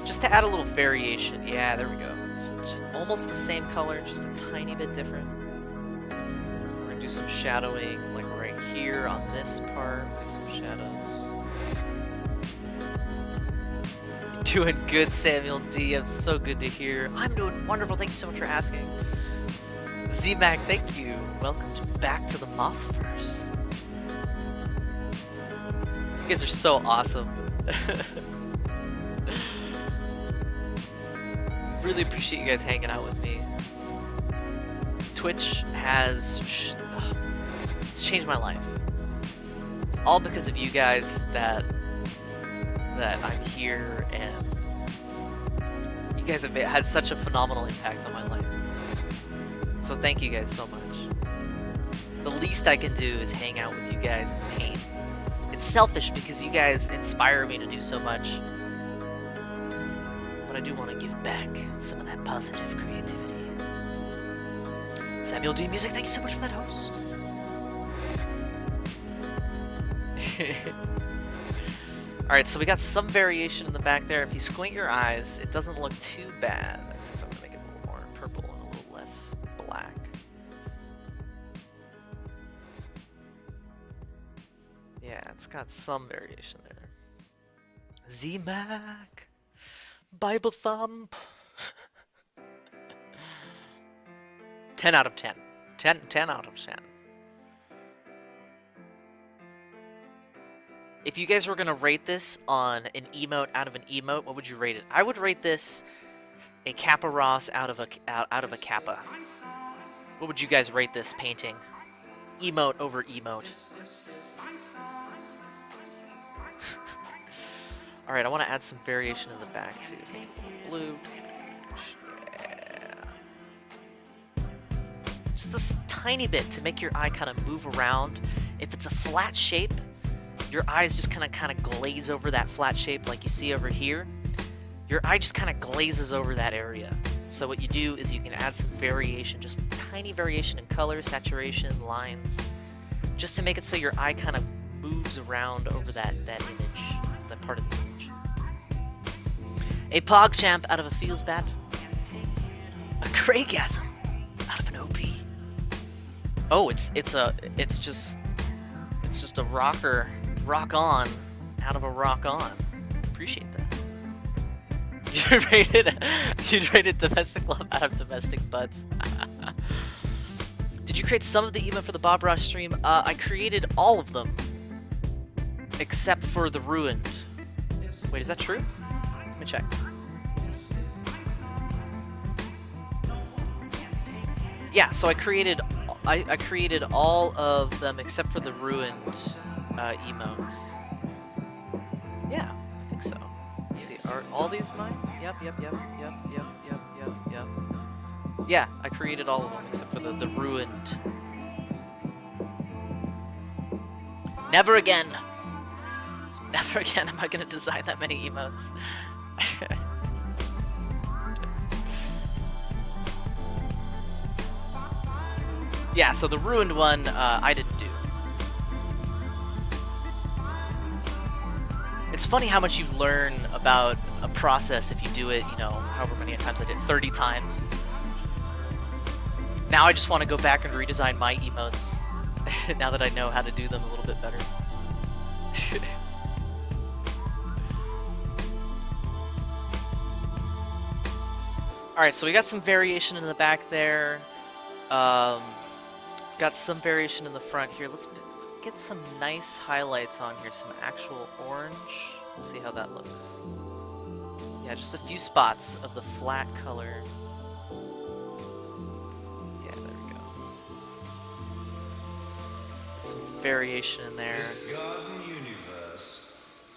Just to add a little variation. Yeah, there we go. It's just almost the same color, just a tiny bit different. We're gonna do some shadowing, like right here on this part. Do some shadows. You're doing good, Samuel D. It's so good to hear. I'm doing wonderful. Thank you so much for asking. Z-Mac, thank you. Welcome back to the Mossverse. You guys are so awesome. Really appreciate you guys hanging out with me. Twitch has it's changed my life. It's all because of you guys that I'm here, and you guys have had such a phenomenal impact on my life. So thank you guys so much. The least I can do is hang out with you guys and paint. It's selfish because you guys inspire me to do so much. But I do want to give back some of that positive creativity. Samuel D. Music, thank you so much for that host. Alright, so we got some variation in the back there. If you squint your eyes, it doesn't look too bad. Let's see if I'm going to make it a little more purple and a little less black. Yeah, it's got some variation there. Z-Mac, Bible Thump. 10 out of 10. 10 out of 10. If you guys were going to rate this on an emote out of an emote, what would you rate it? I would rate this a Kappa Ross out of a Kappa. What would you guys rate this painting? Emote over emote. Alright, I want to add some variation in the back too. Blue. Yeah. Just this tiny bit to make your eye kind of move around. If it's a flat shape, your eyes just kind of glaze over that flat shape like you see over here. Your eye just kind of glazes over that area. So what you do is you can add some variation, just tiny variation in color, saturation, lines, just to make it so your eye kind of moves around over that image, that part of the image. A PogChamp out of a Feels Bad. A Craigasm out of an OP. Oh, it's just a rock on out of a rock on. Appreciate that. You rated Domestic Love out of Domestic Butts. Did you create some of the emote for the Bob Ross stream? I created all of them except for the Ruined. Wait, is that true? Let me check. Yeah, so I created all of them except for the Ruined emote. Yeah, I think so. Let's see, are all these mine? Yep. Yeah, I created all of them except for the Ruined. Never again! Never again am I gonna design that many emotes. Yeah, so the Ruined one, I didn't do. It's funny how much you learn about a process if you do it, you know, however many times I did, 30 times. Now I just want to go back and redesign my emotes, now that I know how to do them a little bit better. Alright, so we got some variation in the back there. Got some variation in the front here. Let's get some nice highlights on here, some actual orange. Let's see how that looks. Yeah, just a few spots of the flat color. Yeah, there we go. Some variation in there. This garden universe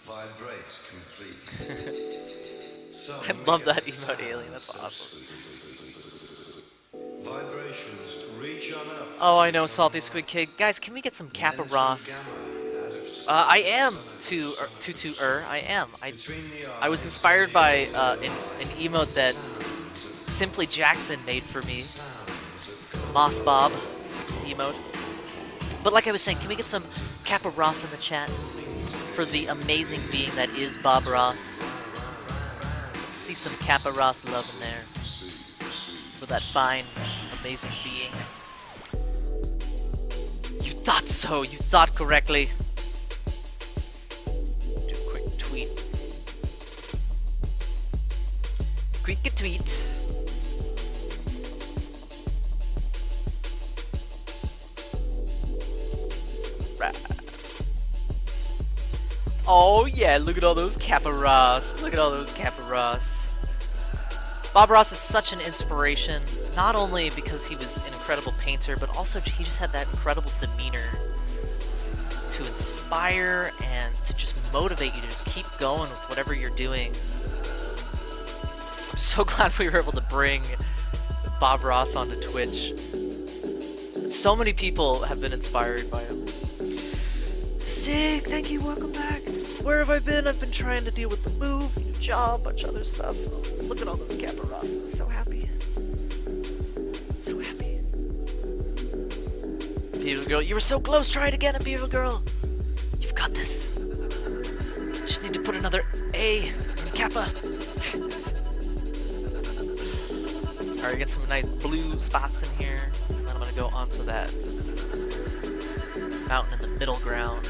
vibrates complete. I love that emote, Alien. That's awesome. Vibrations reach on up. Oh, I know, Salty Squid Kid. Guys, can we get some Kappa Ross? I am I am. I was inspired by an emote that Simply Jackson made for me. Moss Bob emote. But like I was saying, can we get some Kappa Ross in the chat for the amazing being that is Bob Ross? Let's see some Kappa Ross love in there for that fine, amazing being. You thought so. You thought correctly. Do a quick tweet. Quick a tweet. Oh yeah, look at all those Kappa Ross. Look at all those Kappa Ross. Bob Ross is such an inspiration, not only because he was an incredible painter, but also he just had that incredible demeanor to inspire and to just motivate you to just keep going with whatever you're doing. I'm so glad we were able to bring Bob Ross onto Twitch. So many people have been inspired by him. Sig, thank you, welcome back. Where have I been? I've been trying to deal with the move, new job, bunch of other stuff. Look at all those Kappa Rosses. So happy. So happy. Beaver Girl, you were so close. Try it again, Beaver Girl. You've got this. Just need to put another A in Kappa. Alright, get some nice blue spots in here. And then I'm gonna go onto that mountain in the middle ground.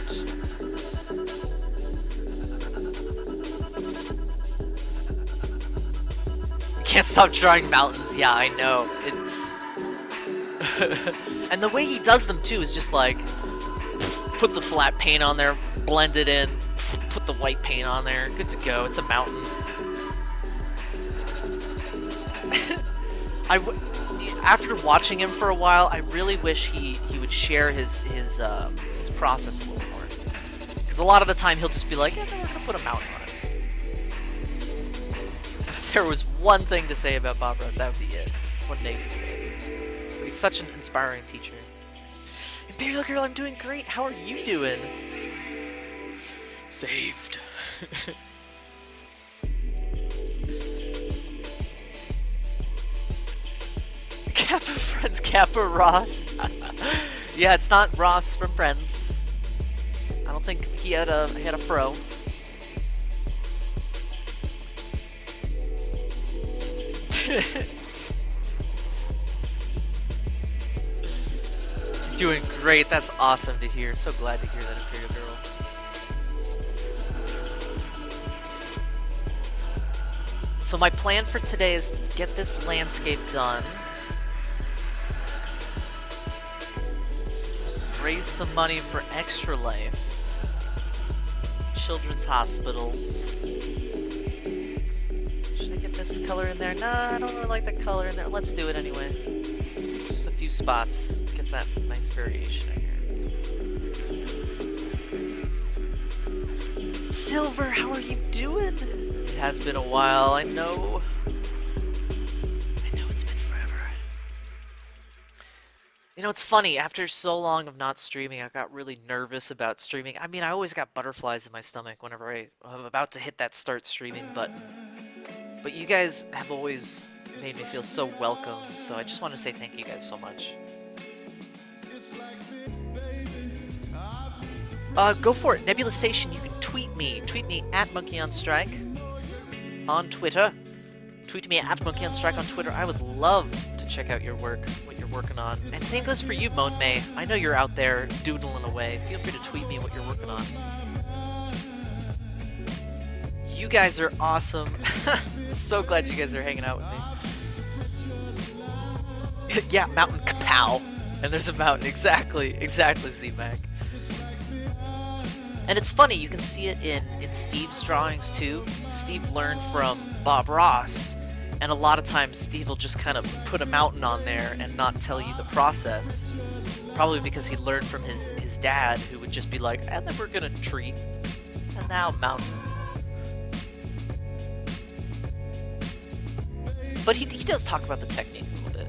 Can't stop drawing mountains. Yeah, I know. And the way he does them too is just like put the flat paint on there, blend it in, put the white paint on there. Good to go. It's a mountain. After watching him for a while, I really wish he would share his process a little more. Because a lot of the time he'll just be like, yeah, no, we're gonna put a mountain on it. If there was one thing to say about Bob Ross, that would be it. One negative thing. He's such an inspiring teacher. Imperial Girl, I'm doing great. How are you doing? Saved. Kappa Friends, Kappa Ross. Yeah, it's not Ross from Friends. I don't think he had a fro. Doing great. That's awesome to hear. So glad to hear that, Imperial Girl. So my plan for today is to get this landscape done. Raise some money for Extra Life. Children's hospitals. Should I get this color in there? Nah, I don't really like the color in there. Let's do it anyway. Just a few spots. Get that nice variation in here. Silver, how are you doing? It has been a while, I know. I know it's been forever. You know, it's funny, after so long of not streaming, I got really nervous about streaming. I mean, I always got butterflies in my stomach whenever I'm about to hit that start streaming button. But you guys have always made me feel so welcome, so I just want to say thank you guys so much. Go for it. Nebulization, you can tweet me. Tweet me at MonkeyOnStrike on Twitter. Tweet me at MonkeyOnStrike on Twitter. I would love to check out your work, what you're working on. And same goes for you, Moan May. I know you're out there doodling away. Feel free to tweet me what you're working on. You guys are awesome. I'm so glad you guys are hanging out with me. Yeah, Mountain Kapow. And there's a mountain. Exactly, Z-Mac. And it's funny, you can see it in Steve's drawings too. Steve learned from Bob Ross, and a lot of times Steve will just kind of put a mountain on there and not tell you the process. Probably because he learned from his dad, who would just be like, and then we're gonna treat, and now mountain. But he does talk about the technique a little bit.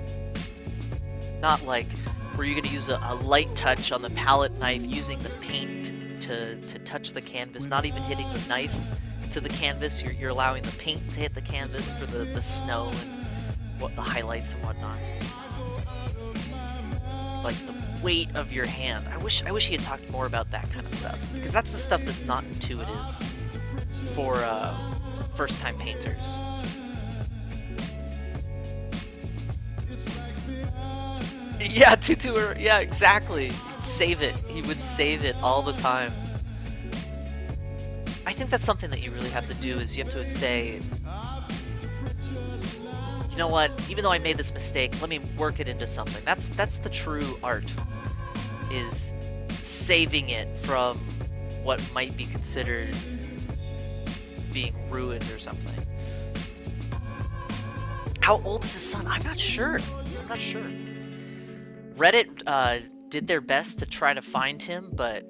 Not like, where you're gonna use a light touch on the palette knife using the paint to touch the canvas, not even hitting the knife to the canvas. You're allowing the paint to hit the canvas for the snow and what the highlights and whatnot. Like the weight of your hand. I wish he had talked more about that kind of stuff, because that's the stuff that's not intuitive for first-time painters. Yeah, tutor. Yeah, exactly. He'd save it. He would save it all the time. I think that's something that you really have to do, is you have to say, you know what, even though I made this mistake, let me work it into something. That's the true art, is saving it from what might be considered being ruined or something. How old is his son? I'm not sure. Reddit did their best to try to find him, but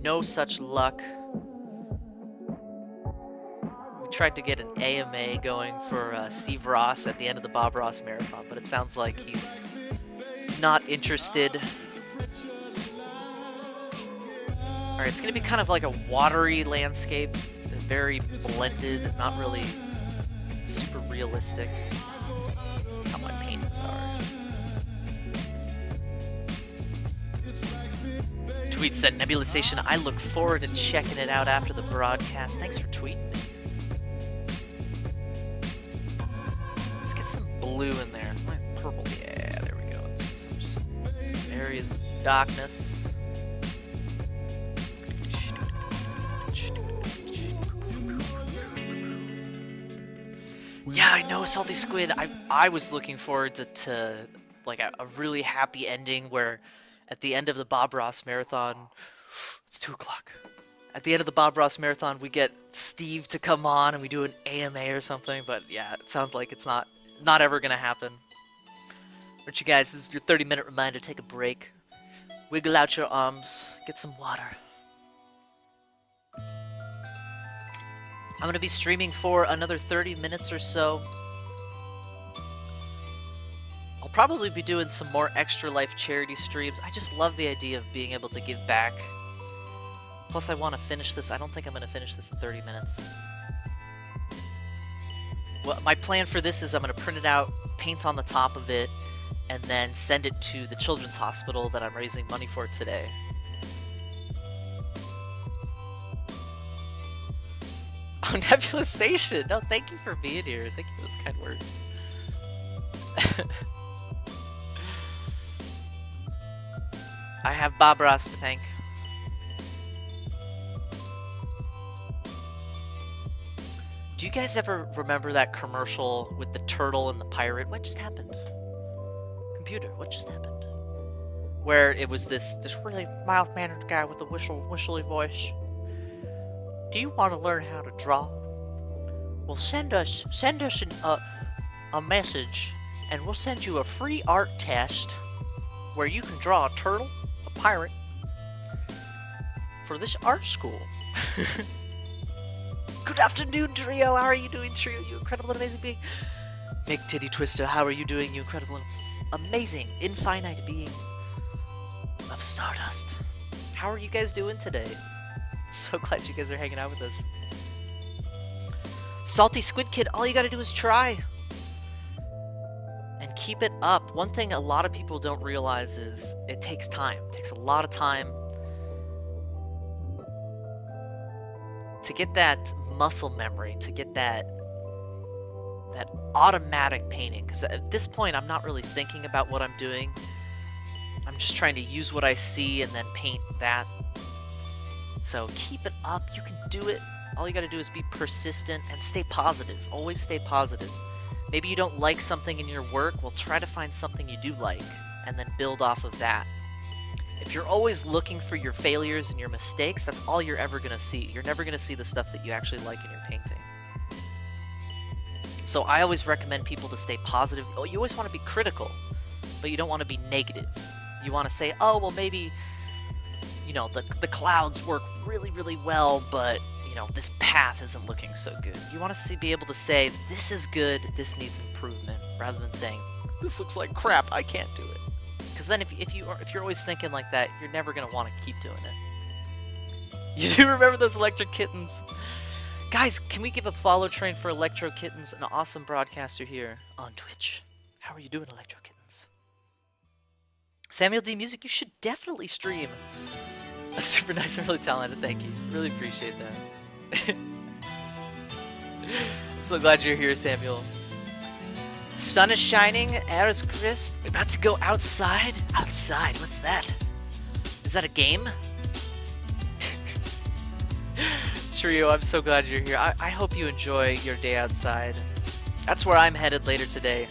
no such luck. We tried to get an AMA going for Steve Ross at the end of the Bob Ross Marathon, but it sounds like he's not interested. Alright, it's going to be kind of like a watery landscape, very blended, not really super realistic. That's how my paintings are. Tweet said, Nebulization, I look forward to checking it out after the broadcast. Thanks for tweeting me. Let's get some blue in there. Purple, yeah, there we go. Let's get some just areas of darkness. Yeah, I know, Salty Squid. I was looking forward to like a really happy ending where at the end of the Bob Ross Marathon, it's 2 o'clock. At the end of the Bob Ross Marathon, we get Steve to come on and we do an AMA or something, but yeah, it sounds like it's not ever gonna happen. Alright, you guys, this is your 30-minute reminder. Take a break. Wiggle out your arms. Get some water. I'm gonna be streaming for another 30 minutes or so. I'll probably be doing some more Extra Life charity streams. I just love the idea of being able to give back. Plus, I want to finish this. I don't think I'm going to finish this in 30 minutes. Well, my plan for this is I'm going to print it out, paint on the top of it, and then send it to the children's hospital that I'm raising money for today. Oh, nebulization! No, thank you for being here. Thank you for those kind words. I have Bob Ross to thank. Do you guys ever remember that commercial with the turtle and the pirate? What just happened? Computer, what just happened? Where it was this really mild-mannered guy with a whistly voice. Do you want to learn how to draw? Well, send us a message, and we'll send you a free art test where you can draw a turtle, a pirate, for this art school. Good afternoon, Trio. How are you doing, Trio? You incredible and amazing being. Nick Titty Twister, how are you doing? You incredible and amazing, infinite being of Stardust. How are you guys doing today? So glad you guys are hanging out with us. Salty Squid Kid, all you gotta do is try. And keep it up. One thing a lot of people don't realize is it takes time. It takes a lot of time to get that muscle memory, to get that automatic painting. Because at this point, I'm not really thinking about what I'm doing. I'm just trying to use what I see and then paint that. So keep it up. You can do it. All you gotta do is be persistent and stay positive. Always stay positive. Maybe you don't like something in your work. Well, try to find something you do like and then build off of that. If you're always looking for your failures and your mistakes, that's all you're ever gonna see. You're never gonna see the stuff that you actually like in your painting. So I always recommend people to stay positive. Oh, you always want to be critical, but you don't want to be negative. You want to say, oh, well, maybe, you know, the clouds work really, really well, but, you know, this path isn't looking so good. You want to be able to say, this is good, this needs improvement, rather than saying, this looks like crap, I can't do it. Because then if you're always thinking like that, you're never going to want to keep doing it. You do remember those Electro Kittens? Guys, can we give a follow train for Electro Kittens, an awesome broadcaster here on Twitch? How are you doing, Electro Kittens? Samuel D. Music, you should definitely stream. Super nice and really talented, thank you. Really appreciate that. I'm so glad you're here, Samuel. Sun is shining, air is crisp. We're about to go outside. Outside, what's that? Is that a game? Trio, I'm so glad you're here. I hope you enjoy your day outside. That's where I'm headed later today.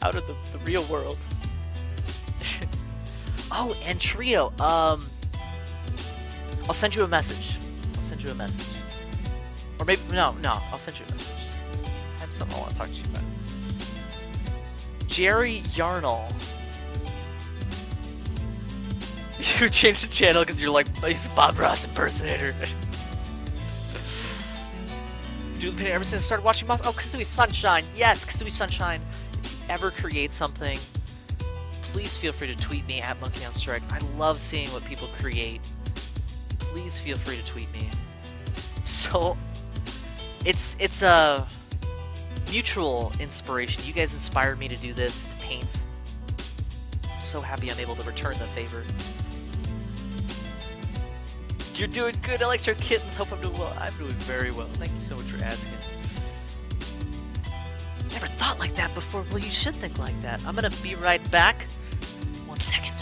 Out of the real world. Oh, and Trio, I'll send you a message. I'll send you a message. Or maybe, no, I'll send you a message. I have something I want to talk to you about. Jerry Yarnall. You changed the channel because you're like, he's a Bob Ross impersonator. Do the painting ever since I started watching Moss? Oh, Kazooie Sunshine. Yes, Kazooie Sunshine. If you ever create something, please feel free to tweet me at Monkey on Strike. I love seeing what people create. Please feel free to tweet me. So, it's a mutual inspiration. You guys inspired me to do this, to paint. I'm so happy I'm able to return the favor. You're doing good, Electro Kittens. Hope I'm doing well. I'm doing very well. Thank you so much for asking. Never thought like that before. Well, you should think like that. I'm gonna be right back. 1 second.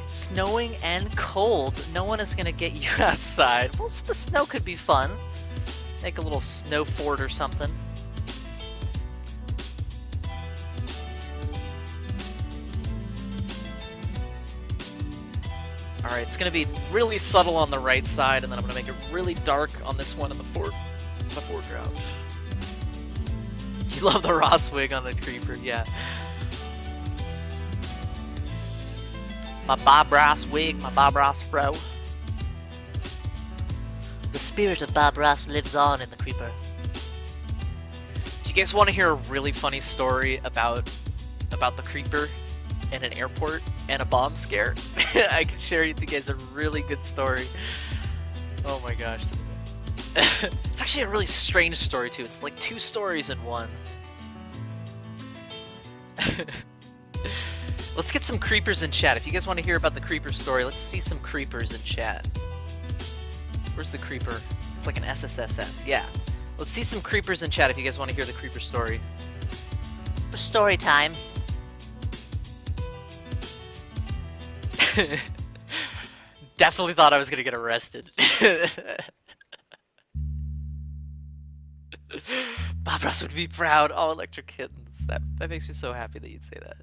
Snowing and cold. No one is gonna get you outside. Well, the snow could be fun. Make a little snow fort or something. Alright, it's gonna be really subtle on the right side, and then I'm gonna make it really dark on this one in the foreground. You love the Ross wig on the creeper, yeah. My Bob Ross wig, my Bob Ross fro. The spirit of Bob Ross lives on in the creeper. Do you guys want to hear a really funny story about the creeper in an airport and a bomb scare? I can share with you guys a really good story. Oh my gosh. It's actually a really strange story too. It's like 2 stories in one. Let's get some creepers in chat. If you guys want to hear about the creeper story, let's see some creepers in chat. Where's the creeper? It's like an SSSS. Yeah. Let's see some creepers in chat if you guys want to hear the creeper story. Story time. Definitely thought I was gonna get arrested. Bob Ross would be proud. Oh, Electric Kittens. That makes me so happy that you'd say that.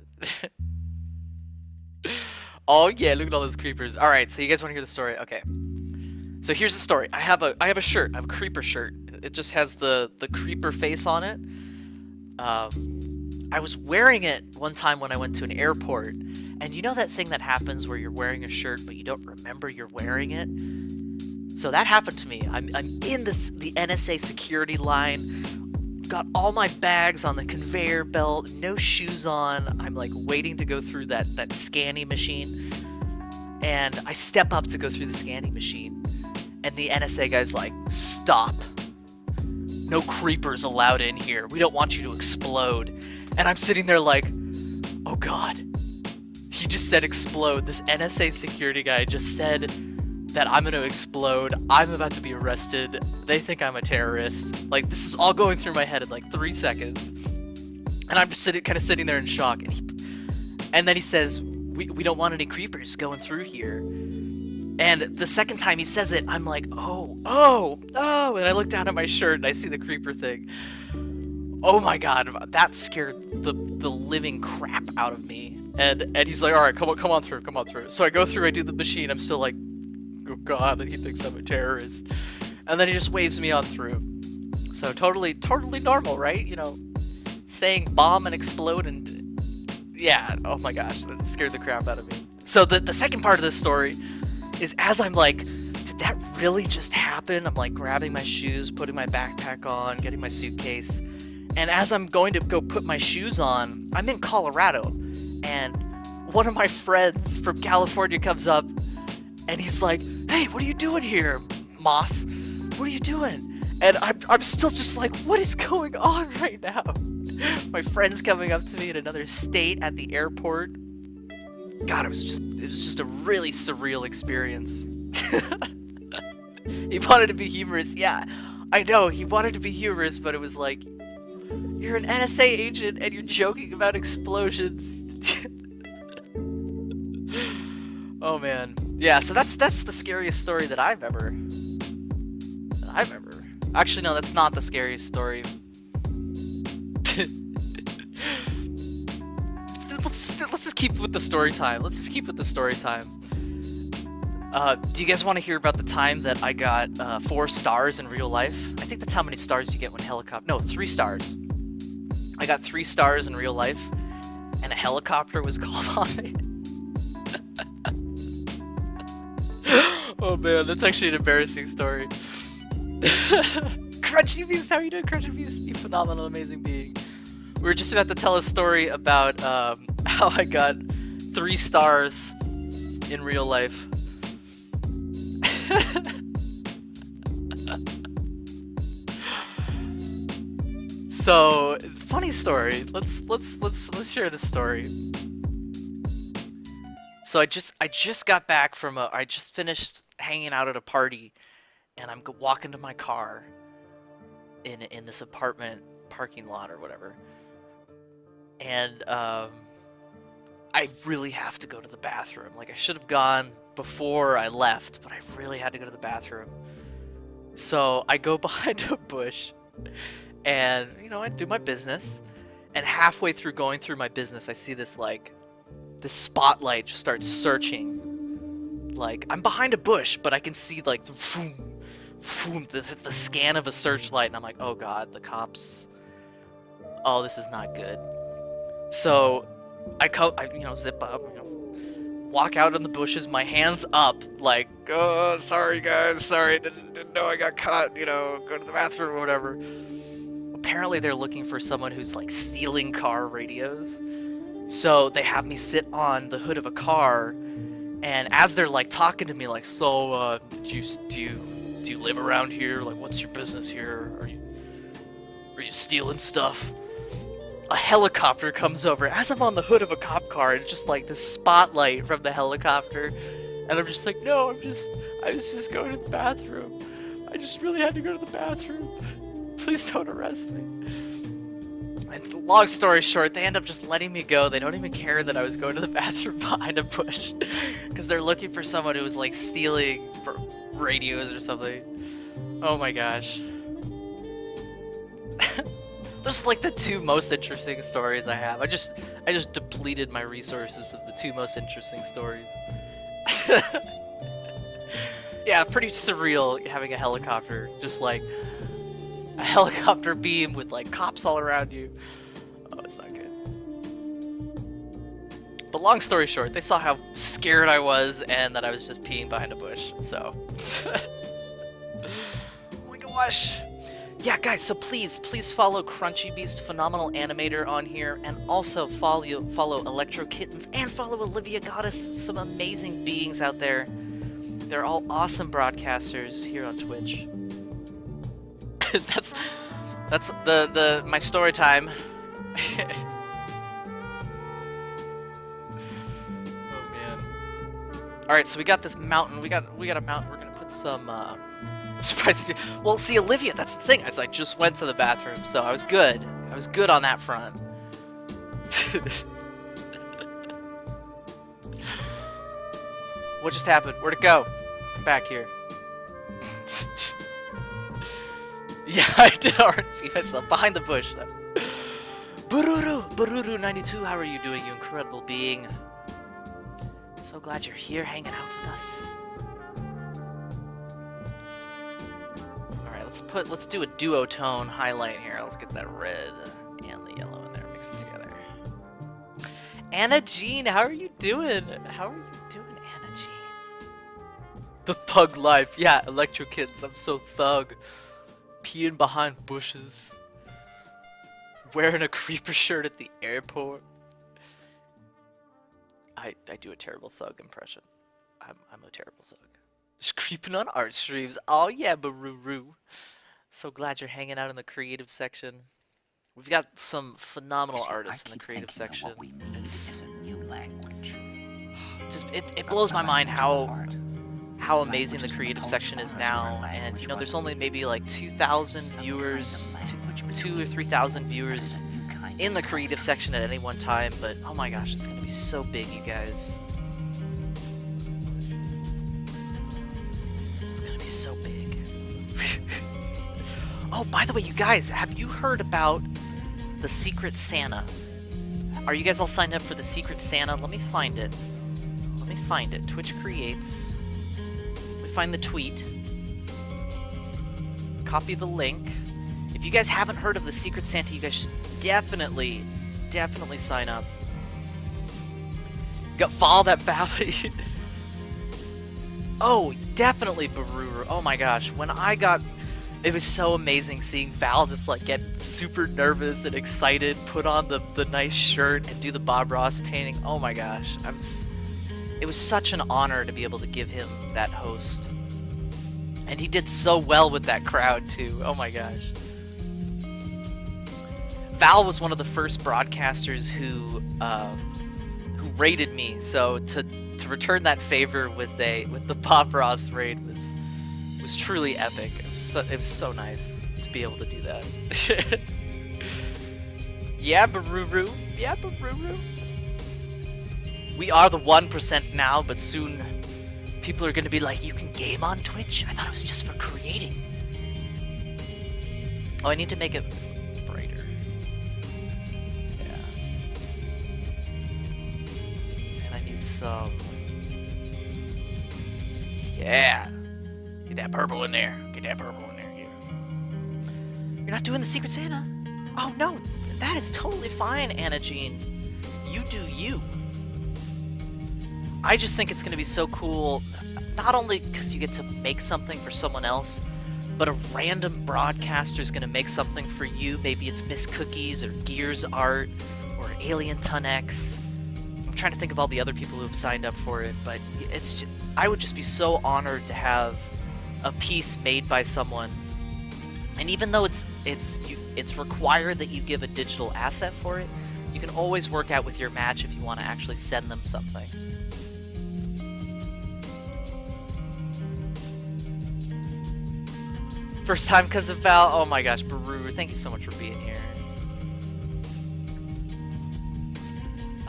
Oh yeah, look at all those creepers. Alright, so you guys want to hear the story? Okay. So here's the story. I have a shirt. I have a creeper shirt. It just has the creeper face on it. I was wearing it one time when I went to an airport. And you know that thing that happens where you're wearing a shirt but you don't remember you're wearing it? So that happened to me. I'm in the NSA security line. Got all my bags on the conveyor belt, no shoes on. I'm like waiting to go through that scanning machine. And I step up to go through the scanning machine. And the NSA guy's like, stop. No creepers allowed in here. We don't want you to explode. And I'm sitting there like, oh god. He just said explode. This NSA security guy just said that I'm gonna explode. I'm about to be arrested. They think I'm a terrorist. Like, this is all going through my head in like 3 seconds. And I'm just kind of sitting there in shock. And then he says, we don't want any creepers going through here. And the second time he says it, I'm like, oh. And I look down at my shirt and I see the creeper thing. Oh my god, that scared the living crap out of me. And he's like, alright, come on through. So I go through, I do the machine, I'm still like, oh god, and he thinks I'm a terrorist. And then he just waves me on through. So totally normal, right? You know, saying bomb and explode and... yeah, oh my gosh, that scared the crap out of me. So the second part of this story is as I'm like, did that really just happen? I'm like grabbing my shoes, putting my backpack on, getting my suitcase. And as I'm going to go put my shoes on, I'm in Colorado. And one of my friends from California comes up and he's like, hey, what are you doing here, Moss? What are you doing? And I'm still just like, what is going on right now? My friend's coming up to me in another state at the airport. God, it was just a really surreal experience. He wanted to be humorous. Yeah, I know, he wanted to be humorous, but it was like, you're an NSA agent and you're joking about explosions. Oh man. Yeah, so that's the scariest story that I've ever... Actually, no, that's not the scariest story. Let's just keep with the story time. Do you guys want to hear about the time that I got 4 stars in real life? I think that's how many stars you get when helicopter... No, 3 stars. I got 3 stars in real life, and a helicopter was called on me. Oh man, that's actually an embarrassing story. Crunchy Beast, how are you doing, Crunchy Beast? You phenomenal, amazing being. We were just about to tell a story about how I got 3 stars in real life. So, funny story. Let's share this story. So I just got back from I just finished hanging out at a party, and I'm walking to my car in this apartment parking lot or whatever. And I really have to go to the bathroom. Like, I should have gone before I left, but I really had to go to the bathroom. So I go behind a bush, and you know, I do my business. And halfway through going through my business, I see this this spotlight just starts searching. Like, I'm behind a bush, but I can see like the the scan of a searchlight, and I'm like, oh god, the cops. Oh, this is not good. So I zip up, walk out in the bushes, my hands up, like, oh, sorry guys, sorry, didn't know I got caught, you know, go to the bathroom or whatever. Apparently they're looking for someone who's like stealing car radios. So they have me sit on the hood of a car, and as they're like talking to me, like, so, do you live around here? Like, what's your business here? Are you stealing stuff? A helicopter comes over as I'm on the hood of a cop car, and just like the spotlight from the helicopter, and I'm just like, no, I was just going to the bathroom. I just really had to go to the bathroom. Please don't arrest me. And long story short, they end up just letting me go. They don't even care that I was going to the bathroom behind a bush, because they're looking for someone who was like stealing radios or something. Oh my gosh. Those are like the two most interesting stories I have. I just depleted my resources of the two most interesting stories. Yeah, pretty surreal having a helicopter, just like a helicopter beam with like cops all around you. Oh, it's not good. But long story short, they saw how scared I was and that I was just peeing behind a bush, so. Oh my gosh. Yeah, guys, so please follow Crunchy Beast, phenomenal animator on here, and also follow Electro Kittens, and follow Olivia Goddess, some amazing beings out there. They're all awesome broadcasters here on Twitch. that's my story time. Oh man. All right, so we got this mountain. We got a mountain. We're gonna put some. Surprise! Well, see, Olivia, that's the thing. I just went to the bathroom, so I was good. I was good on that front. What just happened? Where'd it go? Come back here. Yeah, I did RP myself behind the bush, though. Bururu92, how are you doing, you incredible being? So glad you're here hanging out with us. Let's do a duotone highlight here. Let's get that red and the yellow in there mixed together. Anna Jean, how are you doing? How are you doing, Anna Jean? The thug life. Yeah, Electro Kittens, I'm so thug. Peeing behind bushes. Wearing a creeper shirt at the airport. I do a terrible thug impression. I'm a terrible thug. Just creeping on art streams. Oh yeah, Baruru. So glad you're hanging out in the creative section. We've got some phenomenal artists in the creative section. What we need is a new language. Just it blows my mind how amazing the creative section is now. And you know, there's only maybe like 2,000 viewers, 2,000 or 3,000 viewers in the creative section at any one time. But oh my gosh, it's gonna be so big, you guys. So big. Oh, by the way, you guys, have you heard about the Secret Santa? Are you guys all signed up for the Secret Santa? Let me find it. Twitch creates. We find the tweet. Copy the link. If you guys haven't heard of the Secret Santa, you guys should definitely sign up. Follow that valley. Oh, definitely Baruru. Oh my gosh, it was so amazing seeing Val just like get super nervous and excited, put on the nice shirt and do the Bob Ross painting. Oh my gosh, it was such an honor to be able to give him that host. And he did so well with that crowd too. Oh my gosh. Val was one of the first broadcasters who raided me, so to return that favor with the Bob Ross raid was truly epic. It was so nice to be able to do that. Yeah, Baruru. Yeah, Baruru. We are the 1% now, but soon people are gonna be like, you can game on Twitch? I thought it was just for creating. Oh, I need to make it brighter. Yeah. And I need some. Yeah. Get that purple in there. Get that purple in there. Yeah. You're not doing the Secret Santa? Oh no, that is totally fine, Anna Jean. You do you. I just think it's going to be so cool, not only because you get to make something for someone else, but a random broadcaster is going to make something for you. Maybe it's Miss Cookies or Gears Art or Alien Ton X. I'm trying to think of all the other people who have signed up for it, but it's just, I would just be so honored to have a piece made by someone. And even though it's required that you give a digital asset for it, you can always work out with your match if you want to actually send them something. First time because of Val. Oh my gosh, Baru, thank you so much for being here.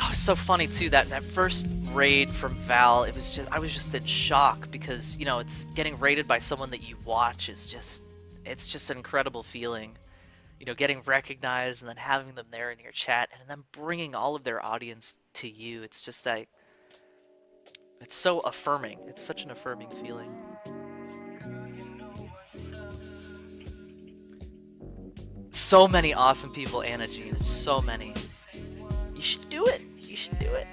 Oh, it was so funny too, that first raid from Val, it was just, I was just in shock because, you know, it's getting raided by someone that you watch is just, it's just an incredible feeling. You know, getting recognized and then having them there in your chat and then bringing all of their audience to you. It's just that, it's so affirming. It's such an affirming feeling. So many awesome people, Anna Jean. So many. You should do it. You should do it.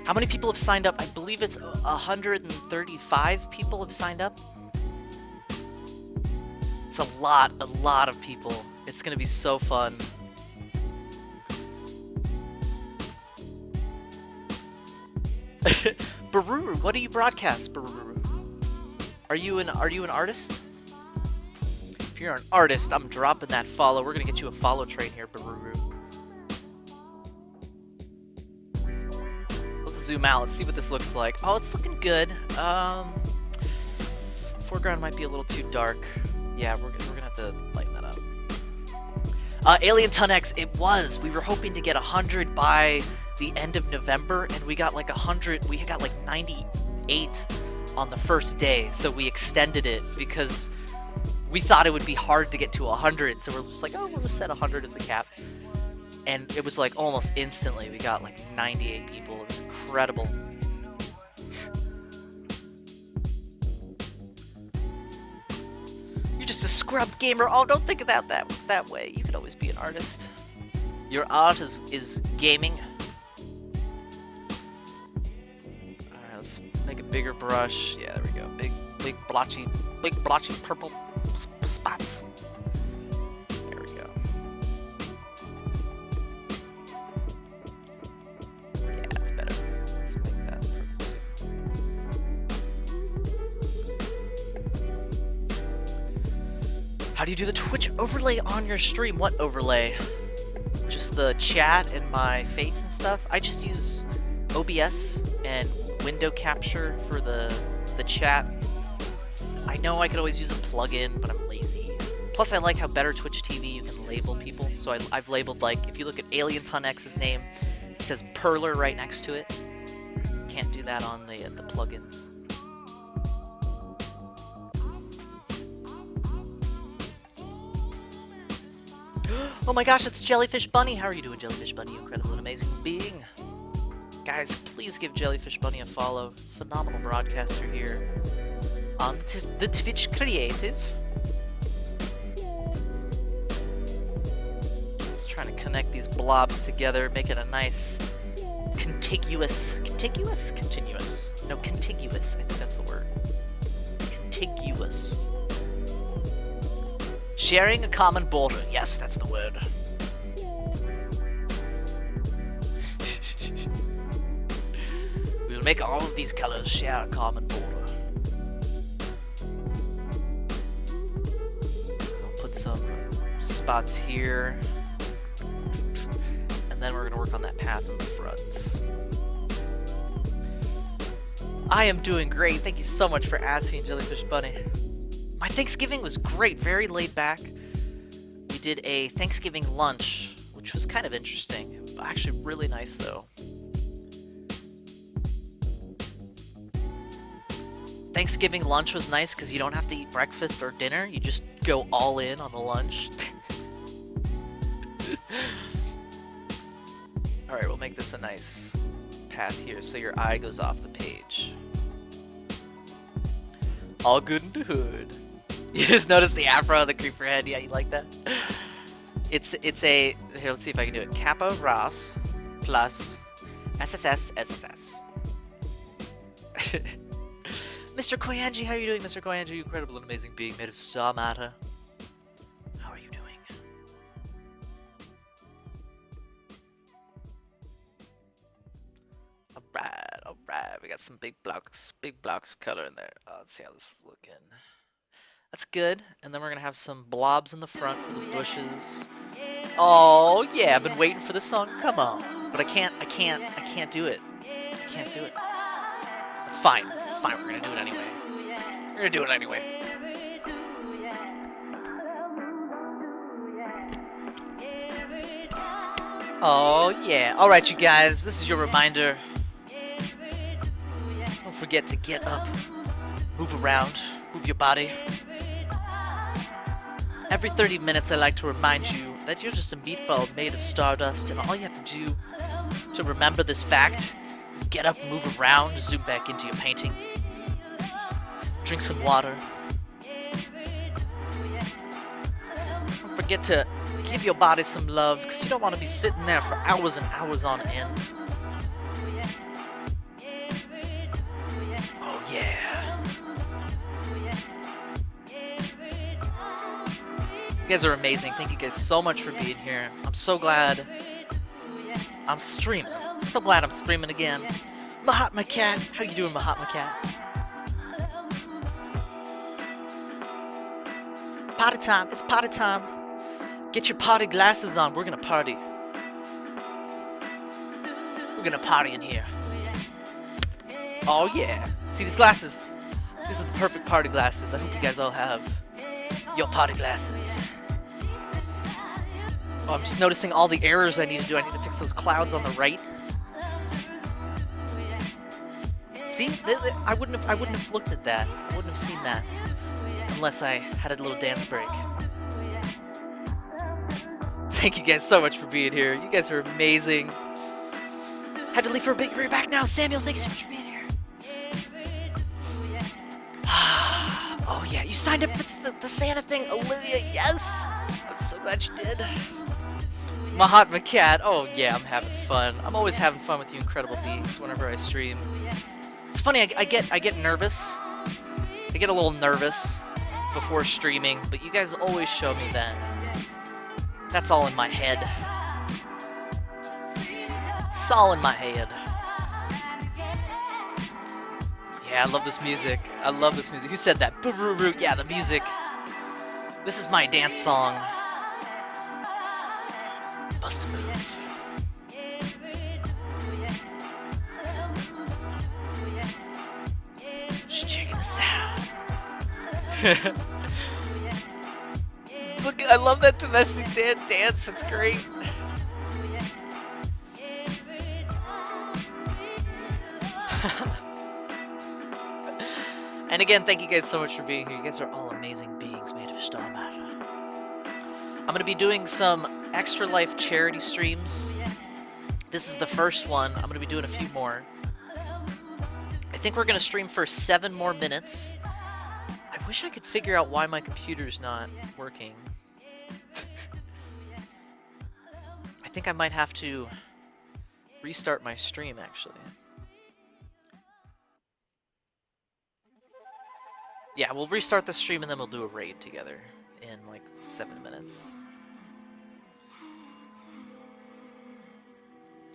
How many people have signed up? I believe it's 135 people have signed up. It's a lot of people. It's gonna be so fun. Baruru, what do you broadcast, Baruru? Are you an artist? If you're an artist, I'm dropping that follow. We're gonna get you a follow train here, Baruru. Let's zoom out. Let's see what this looks like. Oh, it's looking good. Foreground might be a little too dark. Yeah, we're gonna have to lighten that up. Alien Ton X, it was. We were hoping to get 100 by the end of November, and we got like 100. We got like 98 on the first day, so we extended it because we thought it would be hard to get to 100. So we're just like, oh, we'll just set 100 as the cap. And it was like almost instantly we got like 98 people. It was incredible. You're just a scrub gamer. Oh, don't think of that way. You can always be an artist. Your art is gaming. Alright, let's make a bigger brush. Yeah, there we go. Big blotchy purple spots. There we go. Yeah, that's better. Let's make that purple. How do you do the Twitch overlay on your stream? What overlay? Just the chat and my face and stuff? I just use OBS and window capture for the chat. I know I could always use a plugin, but I'm lazy. Plus, I like how better Twitch TV you can label people. So I've labeled, like, if you look at Alien Ton X's name, it says Perler right next to it. Can't do that on the plugins. Oh my gosh, it's Jellyfish Bunny! How are you doing, Jellyfish Bunny, you incredible and amazing being? Guys, please give Jellyfish Bunny a follow. Phenomenal broadcaster here on the Twitch Creative. Just trying to connect these blobs together, make it a nice contiguous. No, contiguous. I think that's the word. Contiguous. Sharing a common border. Yes, that's the word. We will make all of these colors share a common border. I'll put some spots here. And then we're going to work on that path in the front. I am doing great. Thank you so much for asking, Jellyfish Bunny. My Thanksgiving was great, very laid back. We did a Thanksgiving lunch, which was kind of interesting. Actually, really nice, though. Thanksgiving lunch was nice because you don't have to eat breakfast or dinner. You just go all in on the lunch. Alright, we'll make this a nice path here so your eye goes off the page. All good in the hood. You just notice the afro of the creeper head. Yeah, you like that? It's a, here, let's see if I can do it. Kappa Ras plus SSS, SSS. Mr. Koyanji, how are you doing, Mr. Koyanji? You incredible and amazing being made of star matter. How are you doing? Alright. We got some big blocks of color in there. Let's see how this is looking. That's good. And then we're gonna have some blobs in the front for the bushes. Oh yeah, I've been waiting for this song. Come on. But I can't do it. I can't do it. It's fine. It's fine. We're gonna do it anyway. We're gonna do it anyway. Oh yeah. Alright, you guys, this is your reminder. Don't forget to get up, move around, move your body. Every 30 minutes I like to remind you that you're just a meatball made of stardust, and all you have to do to remember this fact is get up, move around, zoom back into your painting, drink some water. Don't forget to give your body some love, because you don't want to be sitting there for hours and hours on end. Oh yeah. You guys are amazing. Thank you guys so much for being here. I'm so glad I'm streaming. So glad I'm streaming again. Mahatma Cat, how you doing, Mahatma Cat? Party time, it's party time. Get your party glasses on, we're gonna party. We're gonna party in here. Oh yeah, see these glasses? These are the perfect party glasses. I hope you guys all have your party glasses. Oh, I'm just noticing all the errors I need to do. I need to fix those clouds on the right. See, I wouldn't have looked at that. I wouldn't have seen that unless I had a little dance break. Thank you guys so much for being here. You guys are amazing. Had to leave for a bit. You're back now, Samuel. Thank you so much for being here. Oh yeah, you signed up for the Santa thing, Olivia. Yes, I'm so glad you did. Mahatma Cat. Oh yeah, I'm having fun. I'm always having fun with you incredible beings whenever I stream. It's funny, I get nervous. I get a little nervous before streaming, but you guys always show me that. That's all in my head. It's all in my head. Yeah, I love this music. I love this music. Who said that? Yeah, the music. This is my dance song. Bust a move. Just checking the sound. Look, I love that domestic dance. That's great. And again, thank you guys so much for being here. You guys are all amazing beings made of star matter. I'm going to be doing some Extra Life charity streams. This is the first one. I'm going to be doing a few more. I think we're going to stream for 7 more minutes. I wish I could figure out why my computer's not working. I think I might have to restart my stream, actually. Yeah, we'll restart the stream and then we'll do a raid together in like 7 minutes.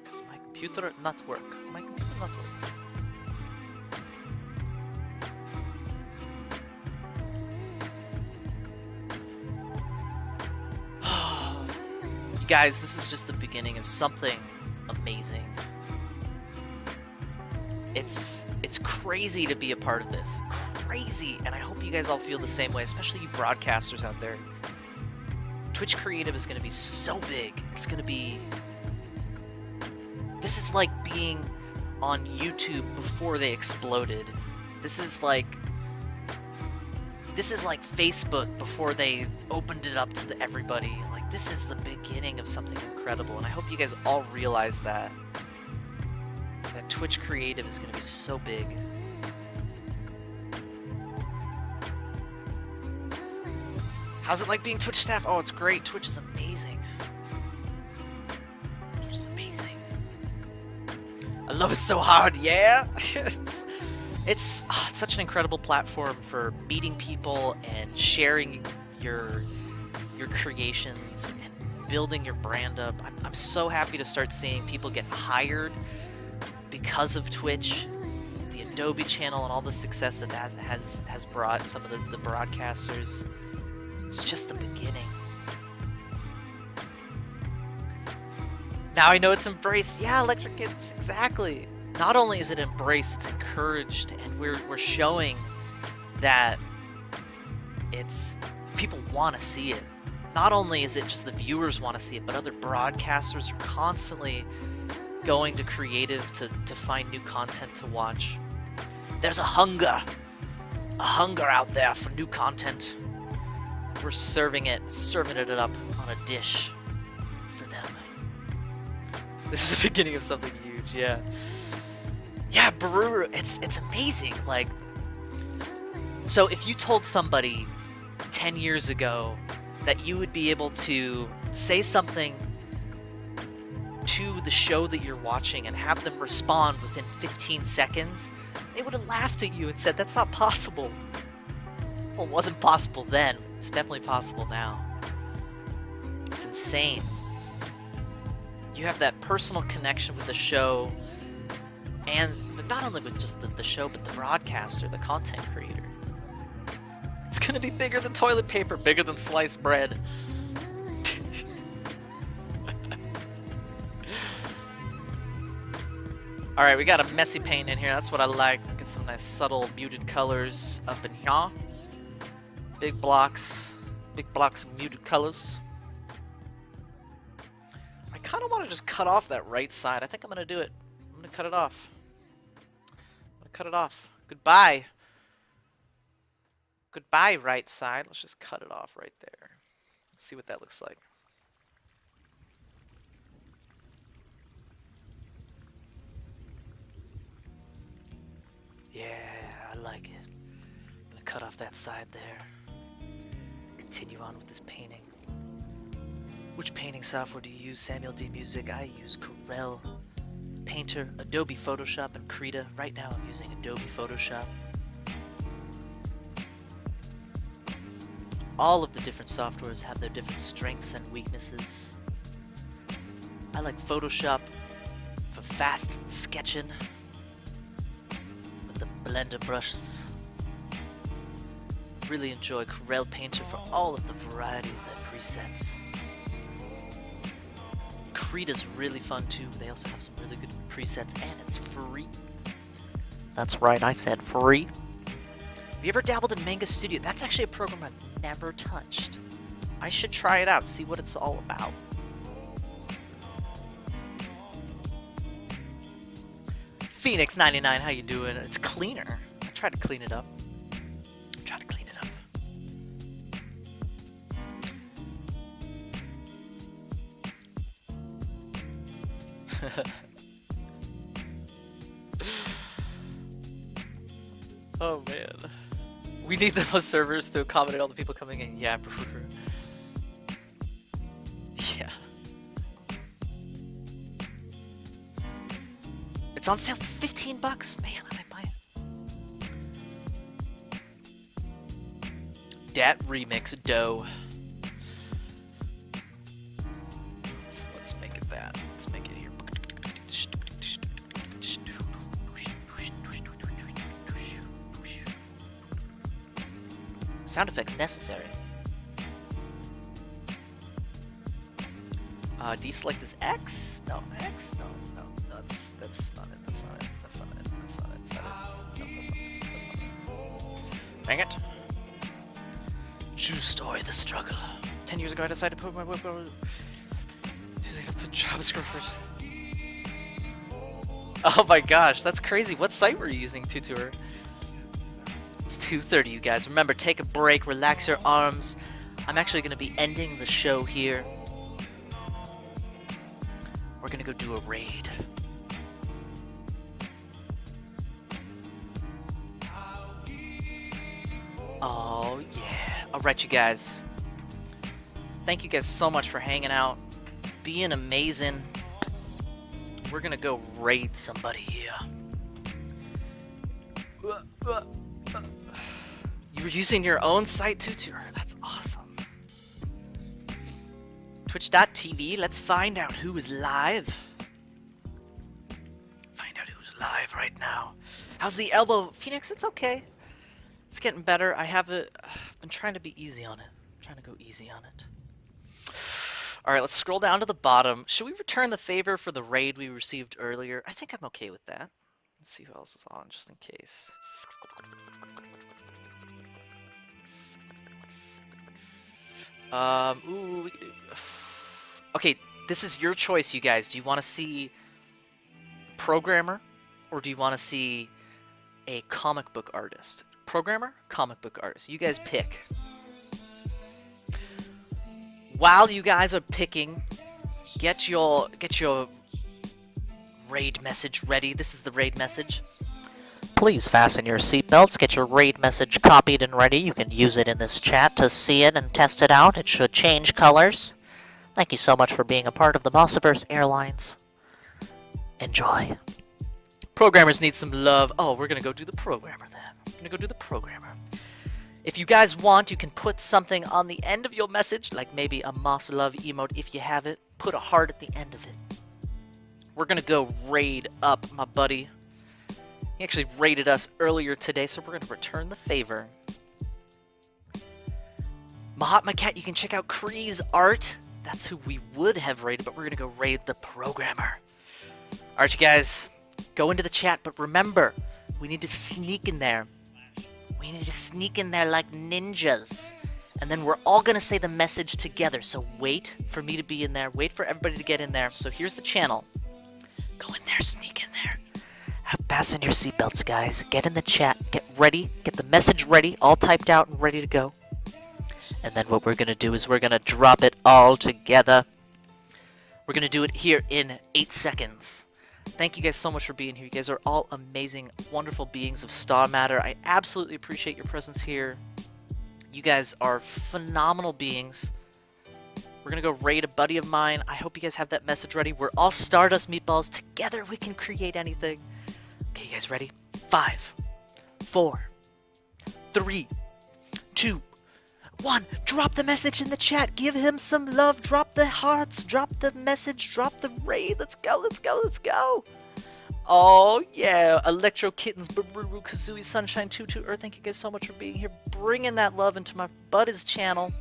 Because my computer not work. My computer not work. You guys, this is just the beginning of something amazing. It's crazy to be a part of this. Crazy, and I hope you guys all feel the same way, especially you broadcasters out there. Twitch Creative is going to be so big. It's going to be... This is like being on YouTube before they exploded. This is like Facebook before they opened it up to everybody. Like, this is the beginning of something incredible, and I hope you guys all realize that. That Twitch Creative is going to be so big. How's it like being Twitch staff? Oh, it's great. Twitch is amazing. Twitch is amazing. I love it so hard, yeah! It's such an incredible platform for meeting people and sharing your creations and building your brand up. I'm so happy to start seeing people get hired because of Twitch, the Adobe channel, and all the success that has brought some of the broadcasters. It's just the beginning. Now I know it's embraced. Yeah, Electric Kids, exactly. Not only is it embraced, it's encouraged, and we're showing that it's people want to see it. Not only is it just the viewers want to see it, but other broadcasters are constantly going to creative to find new content to watch. There's a hunger out there for new content. We're serving it up on a dish for them. This is the beginning of something huge, yeah. Yeah, Baru, it's amazing. Like, so if you told somebody 10 years ago that you would be able to say something to the show that you're watching and have them respond within 15 seconds, they would have laughed at you and said, that's not possible. Well, it wasn't possible then. It's definitely possible now. It's insane. You have that personal connection with the show, and not only with just the show, but the broadcaster, the content creator. It's gonna be bigger than toilet paper, bigger than sliced bread. Alright, we got a messy paint in here, that's what I like. Get some nice subtle muted colors up in here. Big blocks of muted colors. I kind of want to just cut off that right side. I think I'm going to do it. I'm going to cut it off. Goodbye. Goodbye, right side. Let's just cut it off right there. Let's see what that looks like. Yeah, I like it. I'm going to cut off that side there. Continue on with this painting. Which painting software do you use? Samuel D. Music. I use Corel Painter, Adobe Photoshop, and Krita. Right now I'm using Adobe Photoshop. All of the different softwares have their different strengths and weaknesses. I like Photoshop for fast sketching with the blender brushes. Really enjoy Corel Painter for all of the variety of their presets. Krita's really fun too. They also have some really good presets, and it's free. That's right, I said free. Have you ever dabbled in Manga Studio? That's actually a program I've never touched. I should try it out, see what it's all about. Phoenix99, how you doing? It's cleaner. I tried to clean it up. Oh man. We need the servers to accommodate all the people coming in. Yeah, yeah. It's on sale for 15 bucks. Man, I might buy it. Dat Remix Dough. Let's make it that. Let's make it here. Sound effects necessary. Deselect is X? No, X? No, that's not it. That's not it. Dang it. True story, the struggle. 10 years ago I decided to put my web over. Using to put JavaScript first. Oh my gosh, that's crazy. What site were you using, Tutor? It's 2:30, you guys. Remember, take a break, relax your arms. I'm actually going to be ending the show here. We're going to go do a raid. Oh, yeah. Alright, you guys. Thank you guys so much for hanging out, being amazing, we're gonna go raid somebody here. You were using your own site, Tutor. That's awesome. Twitch.tv, let's find out who is live. Find out who's live right now. How's the elbow? Phoenix, it's okay. It's getting better. I've been trying to be easy on it. I'm trying to go easy on it. Alright, let's scroll down to the bottom. Should we return the favor for the raid we received earlier? I think I'm okay with that. Let's see who else is on, just in case. Ooh, we can do... Okay, this is your choice, you guys. Do you want to see programmer, or do you want to see a comic book artist? Programmer, comic book artist. You guys pick. While you guys are picking, get your raid message ready. This is the raid message. Please fasten your seatbelts, get your raid message copied and ready. You can use it in this chat to see it and test it out. It should change colors. Thank you so much for being a part of the Mossiverse Airlines. Enjoy. Programmers need some love. Oh, we're gonna go do the programmer then. We're gonna go do the programmer. If you guys want, you can put something on the end of your message, like maybe a Moss Love emote if you have it. Put a heart at the end of it. We're gonna go raid up my buddy. He actually raided us earlier today, so we're gonna return the favor. Mahatma Cat, you can check out Kree's art. That's who we would have raided, but we're gonna go raid the programmer. Alright, you guys, go into the chat, but remember, we need to sneak in there. We need to sneak in there like ninjas. And then we're all gonna say the message together. So wait for me to be in there. Wait for everybody to get in there. So here's the channel. Go in there, sneak in there. Fasten your seatbelts, guys. Get in the chat. Get ready. Get the message ready. All typed out and ready to go. And then what we're gonna do is we're gonna drop it all together. We're gonna do it here in 8 seconds. Thank you guys so much for being here. You guys are all amazing, wonderful beings of Star Matter. I absolutely appreciate your presence here. You guys are phenomenal beings. We're going to go raid a buddy of mine. I hope you guys have that message ready. We're all Stardust Meatballs. Together we can create anything. Okay, you guys ready? 5, 4, 3, 2, 1. Drop the message in the chat. Give him some love. Drop the hearts. Drop the message. Drop the raid. Let's go. Let's go. Let's go. Oh, yeah. Electro Kittens, Baruru, Kazooie, Sunshine, Tutu, Earth. Thank you guys so much for being here. Bringing that love into my buddy's channel.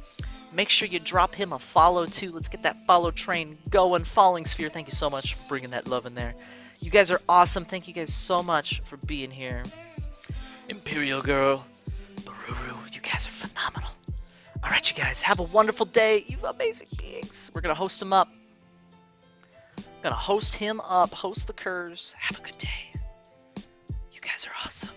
Make sure you drop him a follow, too. Let's get that follow train going. Falling Sphere, thank you so much for bringing that love in there. You guys are awesome. Thank you guys so much for being here. Imperial Girl, Baruru, you guys are phenomenal. Alright, you guys, have a wonderful day, you amazing beings. We're gonna host him up. Gonna host him up, host the Curse. Have a good day. You guys are awesome.